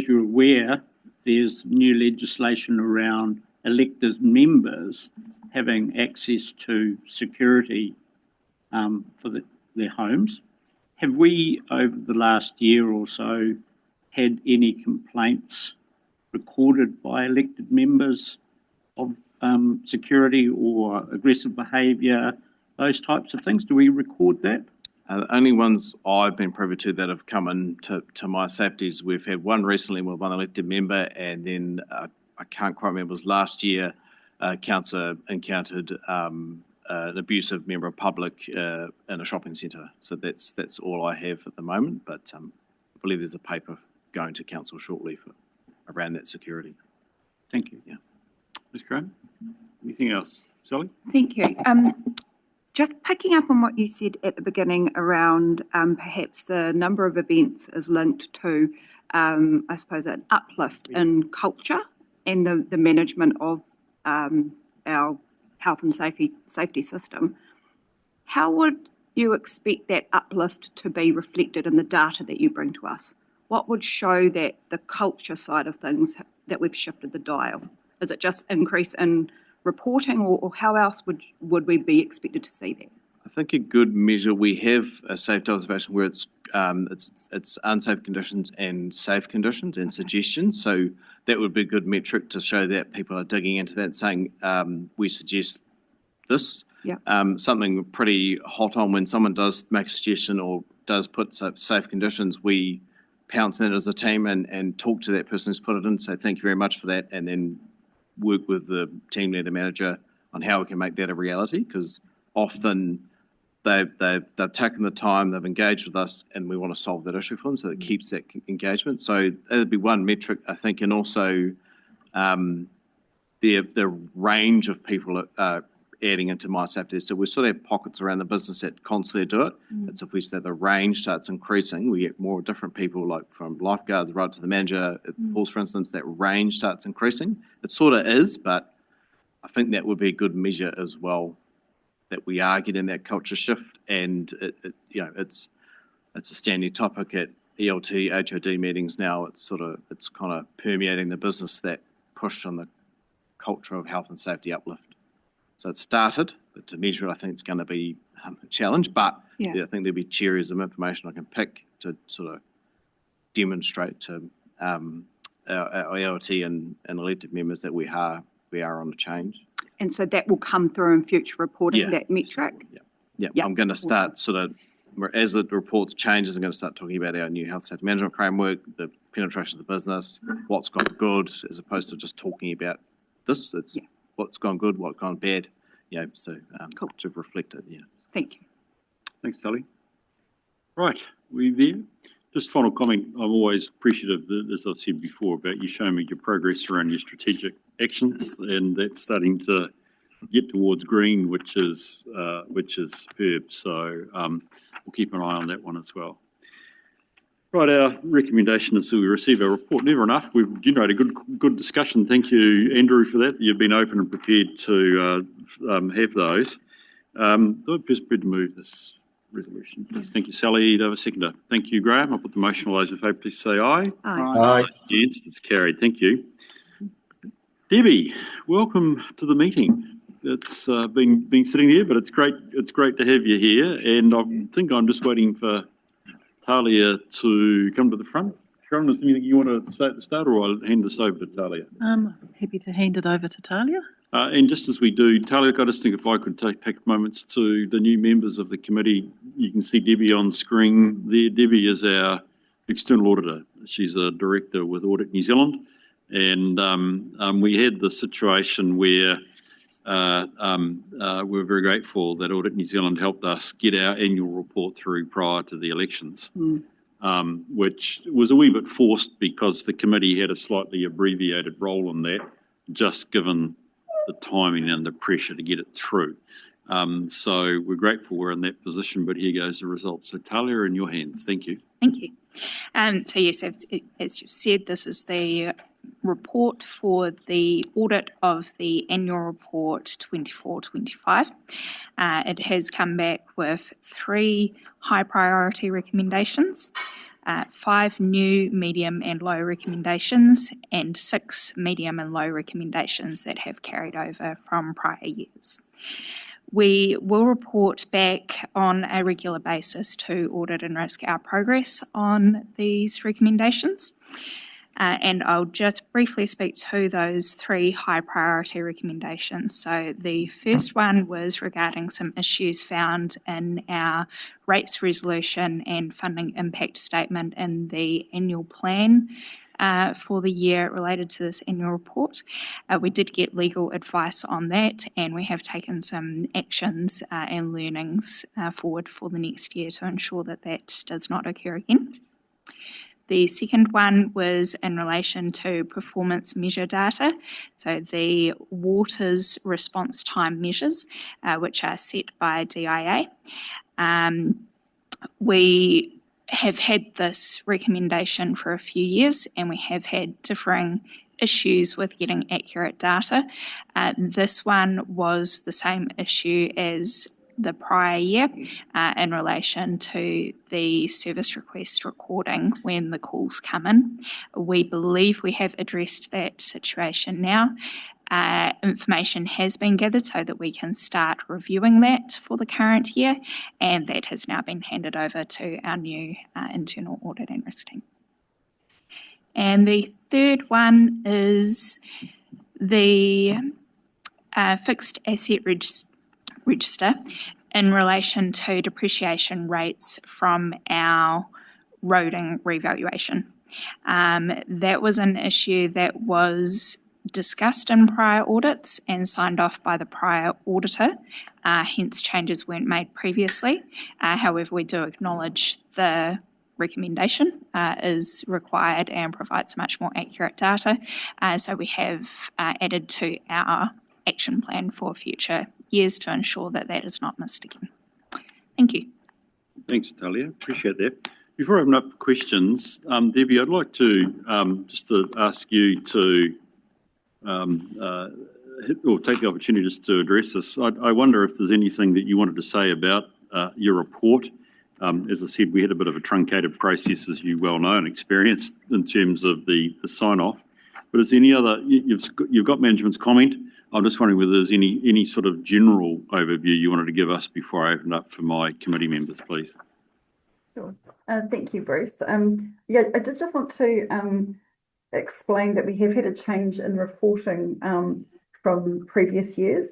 you're aware, there's new legislation around elected members having access to security for their homes. Have we, over the last year or so, had any complaints recorded by elected members of security or aggressive behaviour, those types of things? Do we record that? The only ones I've been privy to that have come in to my safeties, we've had one recently with one elected member, and then I can't quite remember, it was last year, councillor encountered an abusive member of public in a shopping centre. So that's all I have at the moment, but I believe there's a paper going to council shortly around that security. Thank you. Yeah. Ms. Graham, anything else? Sally? Thank you. Just picking up on what you said at the beginning around perhaps the number of events is linked to, I suppose, an uplift in culture and the management of our health and safety system. How would you expect that uplift to be reflected in the data that you bring to us? What would show that the culture side of things, that we've shifted the dial? Is it just increase in reporting, or how else would we be expected to see that? I think a good measure, we have a safety observation where it's unsafe conditions and safe conditions and suggestions. So that would be a good metric to show that people are digging into that and saying, we suggest this. Yeah. Something pretty hot on when someone does make a suggestion or does put safe conditions, we pounce on it as a team and talk to that person who's put it in, say thank you very much for that, and then work with the team leader manager on how we can make that a reality, because often they've taken the time, they've engaged with us, and we want to solve that issue for them, so it keeps that engagement. So that would be one metric, I think, and also the range of people adding into My Safety. So we sort of have pockets around the business that constantly do it. It's if we say the range starts increasing, we get more different people, like from lifeguards right to the manager at Paul's, for instance, that range starts increasing. It sort of is, but I think that would be a good measure as well, that we are getting that culture shift, and it's a standing topic at ELT, HOD meetings now. It's kind of permeating the business, that push on the culture of health and safety uplift. So it started, but to measure it, I think it's going to be a challenge. But I think there'll be areas of information I can pick to sort of demonstrate to our ELT and elected members that we are on a change. And so that will come through in future reporting, that metric? Yeah. I'm going to start as the reports changes, I'm going to start talking about our new health safety management framework, the penetration of the business, what's gone good, as opposed to just talking about this. It's what's gone good, what's gone bad. Cool. To reflect it. Yeah. Thank you. Thanks, Sally. Right, we there? Just final comment. I'm always appreciative, as I've said before, about you showing me your progress around your strategic actions, and that's starting to get towards green, which is superb. So we'll keep an eye on that one as well. Right, our recommendation is that we receive our report. Never enough. We've generated a good discussion. Thank you, Andrew, for that. You've been open and prepared to have those. The best bid to move this resolution, please. Thank you, Sally. Do I have a seconder? Thank you, Graham. I'll put the motion. All those in favour, please say aye. Aye. Against, it's carried. Thank you. Debbie, welcome to the meeting. It's been sitting there, but it's great to have you here. And I think I'm just waiting for Talia to come to the front. Sharon, is there anything you want to say at the start, or I'll hand this over to Talia? Happy to hand it over to Talia. And just as we do, Talia, I just think if I could take moments to the new members of the committee. You can see Debbie on screen there. Debbie is our external auditor. She's a director with Audit New Zealand. And we had the situation where we're very grateful that Audit New Zealand helped us get our annual report through prior to the elections, which was a wee bit forced because the committee had a slightly abbreviated role in that, just given the timing and the pressure to get it through. So we're grateful we're in that position, but here goes the results. So Talia, in your hands. Thank you. Thank you. So yes, as you said, this is the report for the audit of the annual report 24-25. It has come back with 3 high priority recommendations, 5 new, medium and low recommendations, and 6 medium and low recommendations that have carried over from prior years. We will report back on a regular basis to Audit and Risk our progress on these recommendations. And I'll just briefly speak to those 3 high priority recommendations. So the first one was regarding some issues found in our rates resolution and funding impact statement in the annual plan for the year related to this annual report. We did get legal advice on that, and we have taken some actions and learnings forward for the next year to ensure that that does not occur again. The second one was in relation to performance measure data, so the water's response time measures, which are set by DIA. We have had this recommendation for a few years, and we have had differing issues with getting accurate data. This one was the same issue as the prior year in relation to the service request recording when the calls come in. We believe we have addressed that situation now. Information has been gathered so that we can start reviewing that for the current year, and that has now been handed over to our new internal audit and risk team. And the third one is the fixed asset register in relation to depreciation rates from our roading revaluation. That was an issue that was discussed in prior audits and signed off by the prior auditor, hence changes weren't made previously. However, we do acknowledge the recommendation is required and provides much more accurate data. So we have added to our action plan for future years to ensure that that is not missed again. Thank you. Thanks, Talia. Appreciate that. Before I open up for questions, Debbie, I'd like to just to ask you to or take the opportunity just to address this. I wonder if there's anything that you wanted to say about your report. As I said, we had a bit of a truncated process, as you well know and experienced, in terms of the sign-off. But is there any other, you've got management's comment. I'm just wondering whether there's any sort of general overview you wanted to give us before I open up for my committee members, please. Sure. Thank you, Bruce. Yeah, I did just want to explain that we have had a change in reporting from previous years.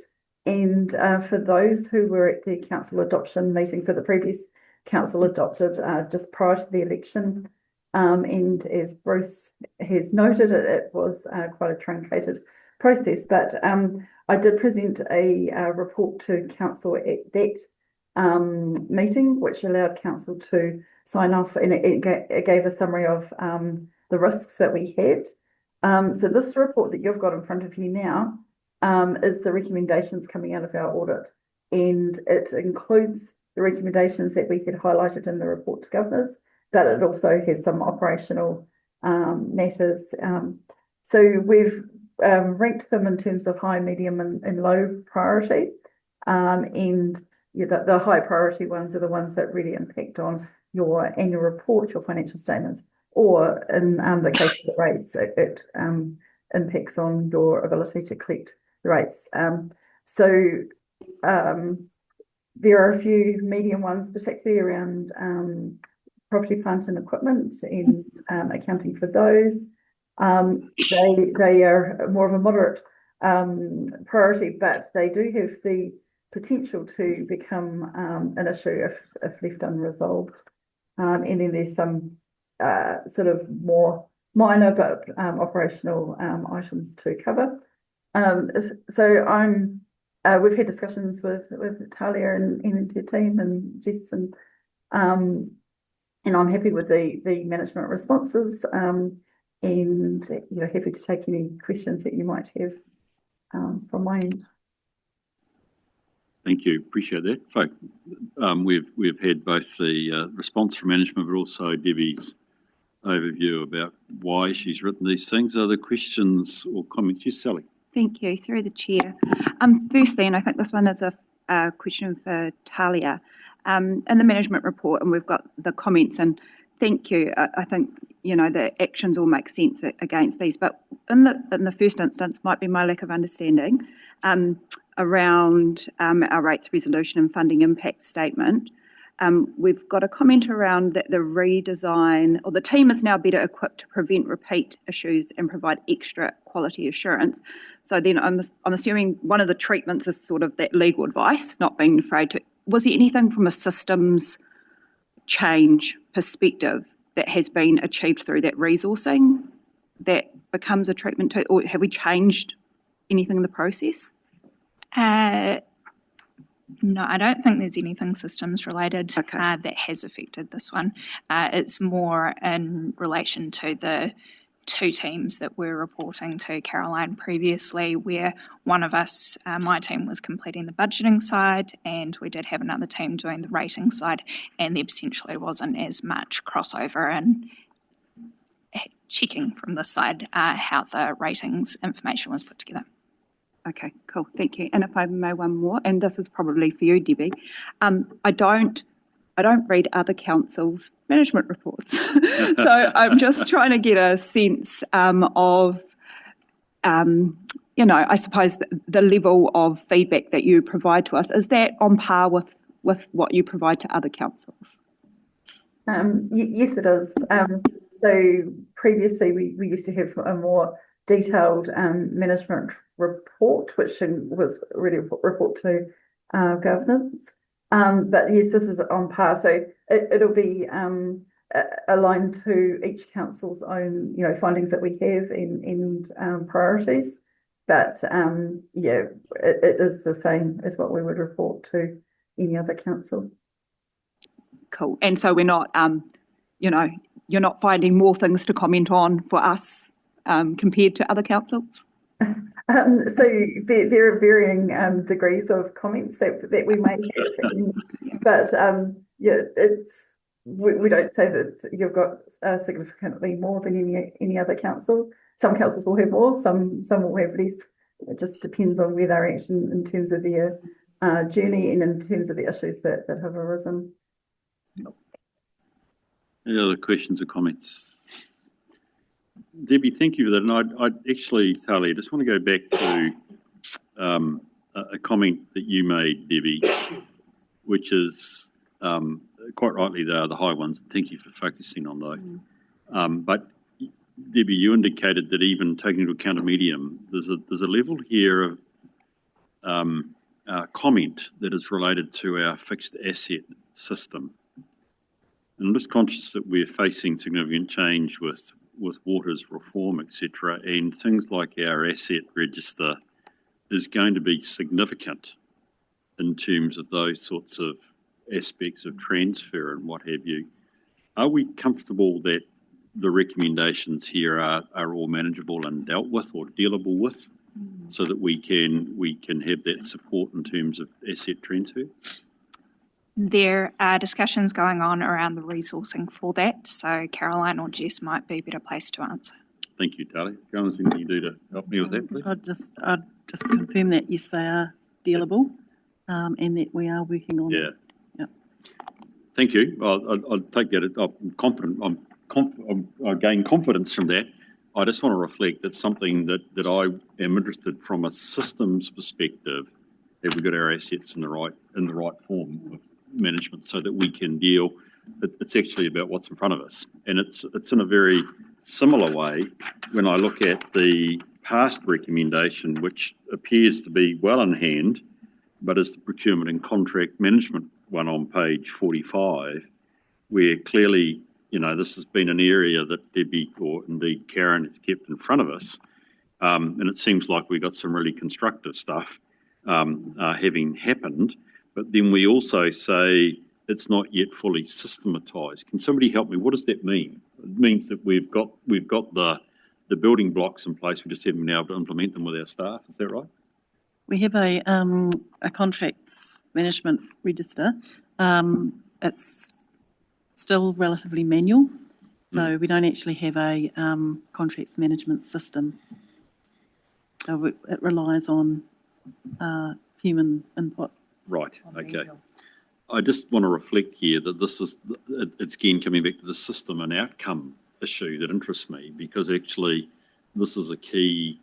And for those who were at the council adoption meeting, so the previous council adopted just prior to the election, and as Bruce has noted, it was quite a truncated process, but I did present a report to council at that meeting, which allowed council to sign off, and it gave a summary of the risks that we had. So this report that you've got in front of you now is the recommendations coming out of our audit, and it includes the recommendations that we had highlighted in the report to governors, but it also has some operational matters. So we've ranked them in terms of high, medium and low priority, and yeah, the high priority ones are the ones that really impact on your annual report, your financial statements, or in the case of the rates, it impacts on your ability to collect the rates. There are a few medium ones, particularly around property, plant and equipment and accounting for those. They are more of a moderate priority, but they do have the potential to become an issue if left unresolved. And then there's some sort of more minor but operational items to cover. So I'm we've had discussions with Talia and her team and Jess and I'm happy with the management responses, and happy to take any questions that you might have from my end. Thank you. Appreciate that. Folk, we've had both the response from management, but also Debbie's overview about why she's written these things. Are there questions or comments? Yes, Sally. Thank you, through the chair. Firstly, and I think this one is a question for Talia, in the management report, and we've got the comments, and thank you. I think, the actions all make sense against these, but in the first instance, might be my lack of understanding around our rates resolution and funding impact statement. We've got a comment around that the redesign, or the team is now better equipped to prevent repeat issues and provide extra quality assurance. So then I'm assuming one of the treatments is sort of that legal advice, not being afraid to. Was there anything from a systems change perspective that has been achieved through that resourcing that becomes a treatment to, or have we changed anything in the process? No, I don't think there's anything systems related that has affected this one. It's more in relation to the two teams that were reporting to Caroline previously, where one of us, my team, was completing the budgeting side, and we did have another team doing the rating side, and there potentially wasn't as much crossover and checking from this side how the ratings information was put together. Okay, cool, thank you. And if I may, one more, and this is probably for you, Debbie. I don't read other councils' management reports, so I'm just trying to get a sense of, I suppose the level of feedback that you provide to us. Is that on par with what you provide to other councils? Yes, it is. So previously, we used to have a more detailed management report, which was really a report to governance. But yes, this is on par. So it'll be aligned to each council's own, findings that we have and priorities. But it is the same as what we would report to any other council. Cool. And so we're not, you're not finding more things to comment on for us compared to other councils? So there are varying degrees of comments that we may have, but we don't say that you've got significantly more than any other council. Some councils will have more, some will have less. It just depends on where they're at in terms of their journey and in terms of the issues that have arisen. Any other questions or comments? Debbie, thank you for that. And I'd actually, Talia, just want to go back to a comment that you made, Debbie, which is quite rightly they are the high ones. Thank you for focusing on those. But Debbie, you indicated that even taking into account a medium, there's a level here of comment that is related to our fixed asset system. And I'm just conscious that we're facing significant change with waters reform, etc., and things like our asset register is going to be significant in terms of those sorts of aspects of transfer and what have you. Are we comfortable that the recommendations here are all manageable and dealt with or dealable with, so that we can have that support in terms of asset transfer? There are discussions going on around the resourcing for that, so Caroline or Jess might be a better place to answer. Thank you, Talia. Caroline, is there anything you do to help me with that, please? I'd just confirm that, yes, they are dealable, and that we are working on it. Yeah. Thank you. I'll take that. I'm confident. I gain confidence from that. I just want to reflect that something that I am interested from a systems perspective, that we've got our assets in the right form of management, so that we can deal. It's actually about what's in front of us, and it's in a very similar way when I look at the past recommendation, which appears to be well in hand, but is the procurement and contract management one on page 45, where clearly, this has been an area that Debbie, or indeed Karen, has kept in front of us, and it seems like we got some really constructive stuff. having happened, but then we also say it's not yet fully systematised. Can somebody help me? What does that mean? It means that we've got the building blocks in place, we just haven't been able to implement them with our staff. Is that right? We have a contracts management register. It's still relatively manual, so we don't actually have a contracts management system. So it relies on human input. Right, okay. I just want to reflect here that this is, it's again coming back to the system and outcome issue that interests me, because actually this is a key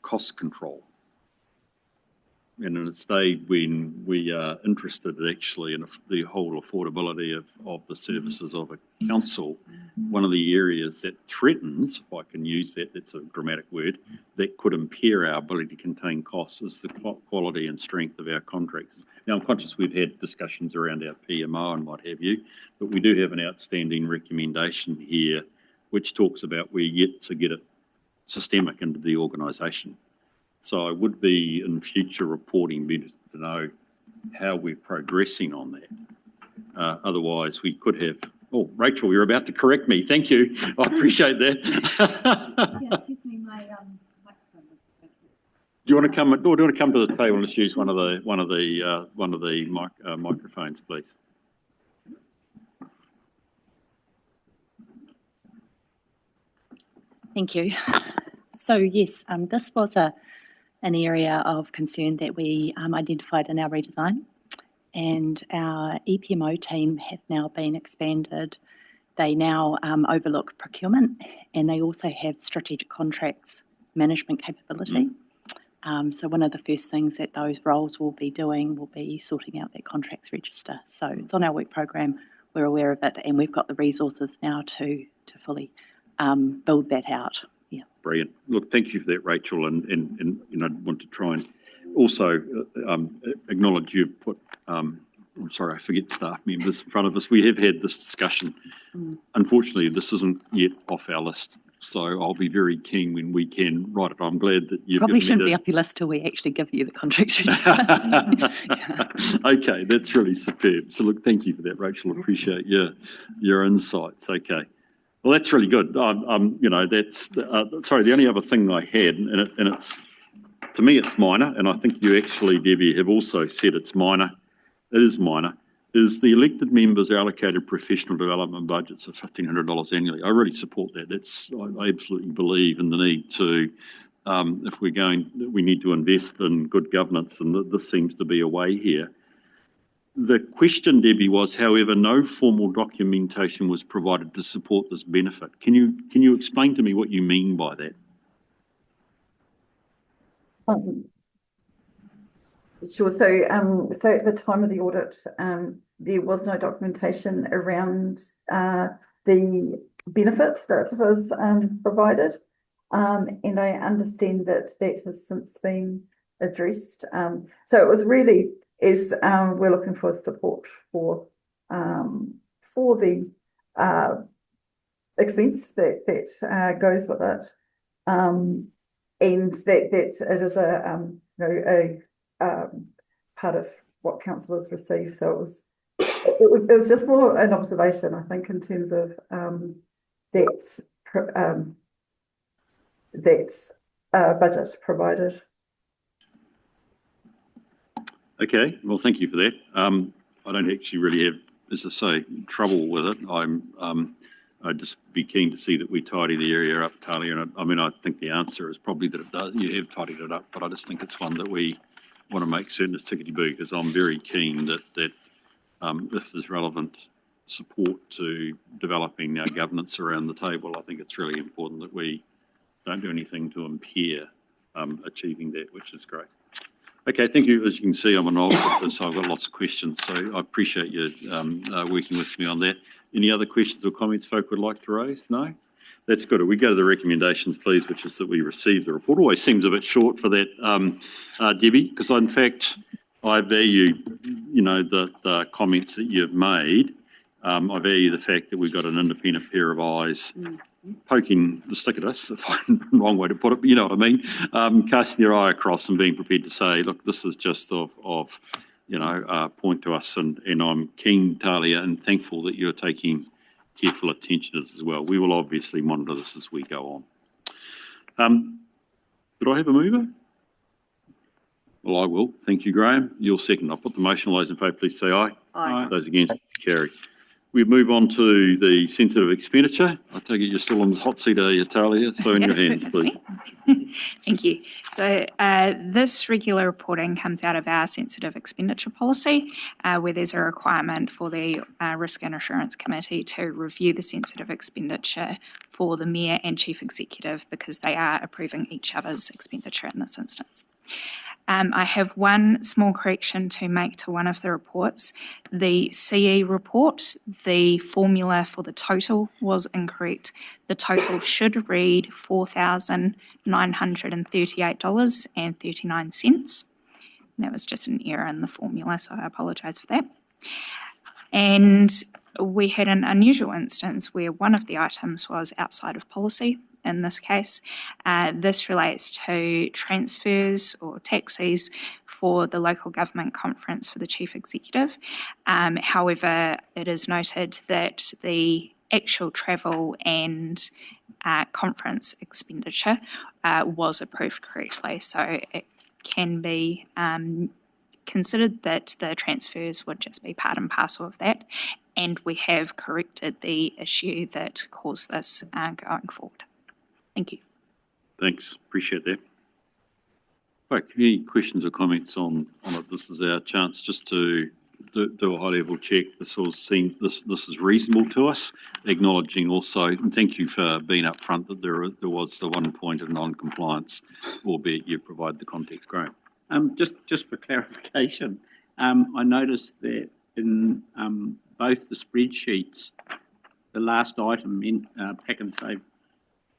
cost control. And in a stage when we are interested actually in the whole affordability of the services of a council, one of the areas that threatens, if I can use that, that's a dramatic word, that could impair our ability to contain costs is the quality and strength of our contracts. Now, I'm conscious we've had discussions around our PMO and what have you, but we do have an outstanding recommendation here which talks about we're yet to get it systemic into the organisation. So I would be in future reporting better to know how we're progressing on that. Otherwise, we could have. Oh, Rachel, you're about to correct me. Thank you. I appreciate that. Do you want to come? Or do you want to come to the table and just use one of the microphones, please? Thank you. So yes, this was an area of concern that we identified in our redesign, and our EPMO team have now been expanded. They now overlook procurement, and they also have strategic contracts management capability. So one of the first things that those roles will be doing will be sorting out that contracts register. So it's on our work program, we're aware of it, and we've got the resources now to fully build that out. Yeah. Brilliant. Look, thank you for that, Rachel, and you know, want to try and also acknowledge you've put, I'm sorry, I forget staff members in front of us. We have had this discussion. Unfortunately, this isn't yet off our list, so I'll be very keen when we can write it. I'm glad that you've probably shouldn't be up your list till we actually give you the contracts register. Okay, that's really superb. So look, thank you for that, Rachel. Appreciate your insights. Okay. Well, that's really good. You know, that's sorry. The only other thing I had, and it's to me, it's minor, and I think you actually, Debbie, have also said it's minor. It is minor. Is the elected members allocated professional development budgets of $1,500 annually? I really support that. I absolutely believe in the need to, if we're going, we need to invest in good governance, and this seems to be a way here. The question, Debbie, was, however, no formal documentation was provided to support this benefit. Can you explain to me what you mean by that? Sure. So at the time of the audit, there was no documentation around the benefit that was provided, and I understand that has since been addressed. So it was really we're looking for support for the expense that goes with it, and that it is a part of what councillors receive. So it was just more an observation, I think, in terms of that budget provided. Okay, well, thank you for that. I don't actually really have, as I say, trouble with it. I'd just be keen to see that we tidy the area up, Talia. And I mean, I think the answer is probably that it does. You have tidied it up, but I just think it's one that we want to make certain it's tickety-boo, because I'm very keen that if there's relevant support to developing our governance around the table, I think it's really important that we don't do anything to impair achieving that, which is great. Okay, thank you. As you can see, I'm an old officer, so I've got lots of questions. So I appreciate you working with me on that. Any other questions or comments folk would like to raise? No? That's good. We go to the recommendations, please, which is that we receive the report. Always seems a bit short for that, Debbie, because in fact, I value, you know, the comments that you've made. I value the fact that we've got an independent pair of eyes poking the stick at us, if I'm the wrong way to put it, but you know what I mean, casting their eye across and being prepared to say, look, this is just of point to us, and I'm keen, Talia, and thankful that you're taking careful attention to this as well. We will obviously monitor this as we go on. Did I have a mover? Well, I will. Thank you, Graham. You'll second. I'll put the motion. All those in favour, please say aye. Aye. Those against, it's carried. We move on to the sensitive expenditure. I take it you're still on the hot seat, are you, Talia? So in your hands, please. Thank you. So this regular reporting comes out of our sensitive expenditure policy, where there's a requirement for the Risk and Assurance Committee to review the sensitive expenditure for the Mayor and Chief Executive, because they are approving each other's expenditure in this instance. I have one small correction to make to one of the reports. The CE report, the formula for the total was incorrect. The total should read $4,938.39. That was just an error in the formula, so I apologise for that. And we had an unusual instance where one of the items was outside of policy. In this case, this relates to transfers or taxis for the local government conference for the Chief Executive. However, it is noted that the actual travel and conference expenditure was approved correctly. So it can be considered that the transfers would just be part and parcel of that. And we have corrected the issue that caused this going forward. Thank you. Thanks. Appreciate that. Right, any questions or comments on it? This is our chance just to do a high-level check. This is reasonable to us, acknowledging also, and thank you for being upfront that there was the 1 point of non-compliance, albeit you provide the context. Graham. Just for clarification, I noticed that in both the spreadsheets, the last item in Pack and Save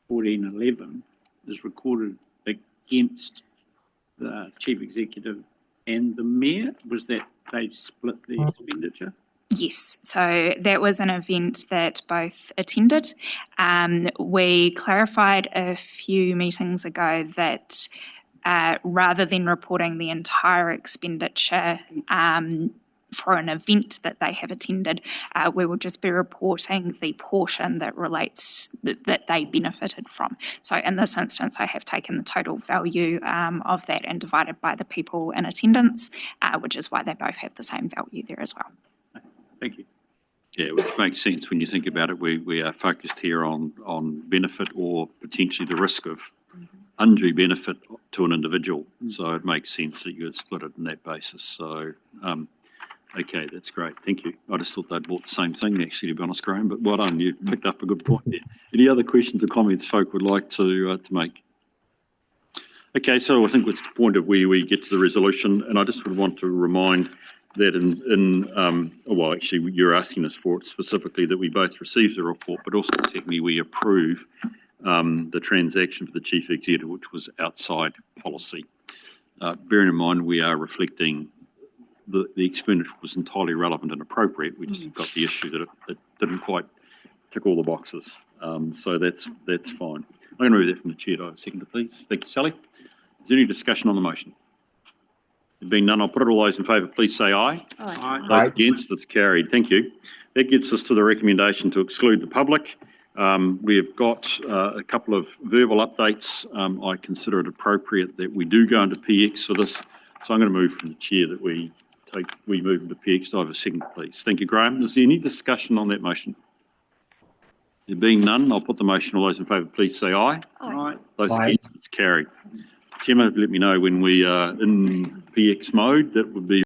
1411 is recorded against the Chief Executive and the Mayor. Was that they split the expenditure? Yes, so that was an event that both attended. We clarified a few meetings ago that rather than reporting the entire expenditure for an event that they have attended, we will just be reporting the portion that relates that they benefited from. So in this instance, I have taken the total value of that and divided by the people in attendance, which is why they both have the same value there as well. Thank you. Yeah, which makes sense when you think about it. We are focused here on benefit or potentially the risk of undue benefit to an individual. So it makes sense that you would split it on that basis. So, okay, that's great. Thank you. I just thought they'd bought the same thing, actually, to be honest, Graham, but well done. You picked up a good point there. Any other questions or comments folk would like to make? Okay, so I think it's the point of where we get to the resolution, and I just would want to remind that well, actually, you're asking us for it specifically, that we both receive the report, but also secondly, we approve the transaction for the Chief Executive, which was outside policy. Bearing in mind, we are reflecting the expenditure was entirely relevant and appropriate. We just got the issue that it didn't quite tick all the boxes. So that's fine. I'm going to move that from the chair. Do I have a seconder, please? Thank you, Sally. Is there any discussion on the motion? There being none, I'll put it. All those in favour, please say aye. Aye. Those against, it's carried. Thank you. That gets us to the recommendation to exclude the public. We've got a couple of verbal updates. I consider it appropriate that we do go into PX for this. So I'm going to move from the chair that we move into PX. Do I have a second, please? Thank you, Graham. Is there any discussion on that motion? There being none, I'll put the motion. All those in favour, please say aye. Aye. Those against, it's carried. Chairman, let me know when we are in PX mode. That would be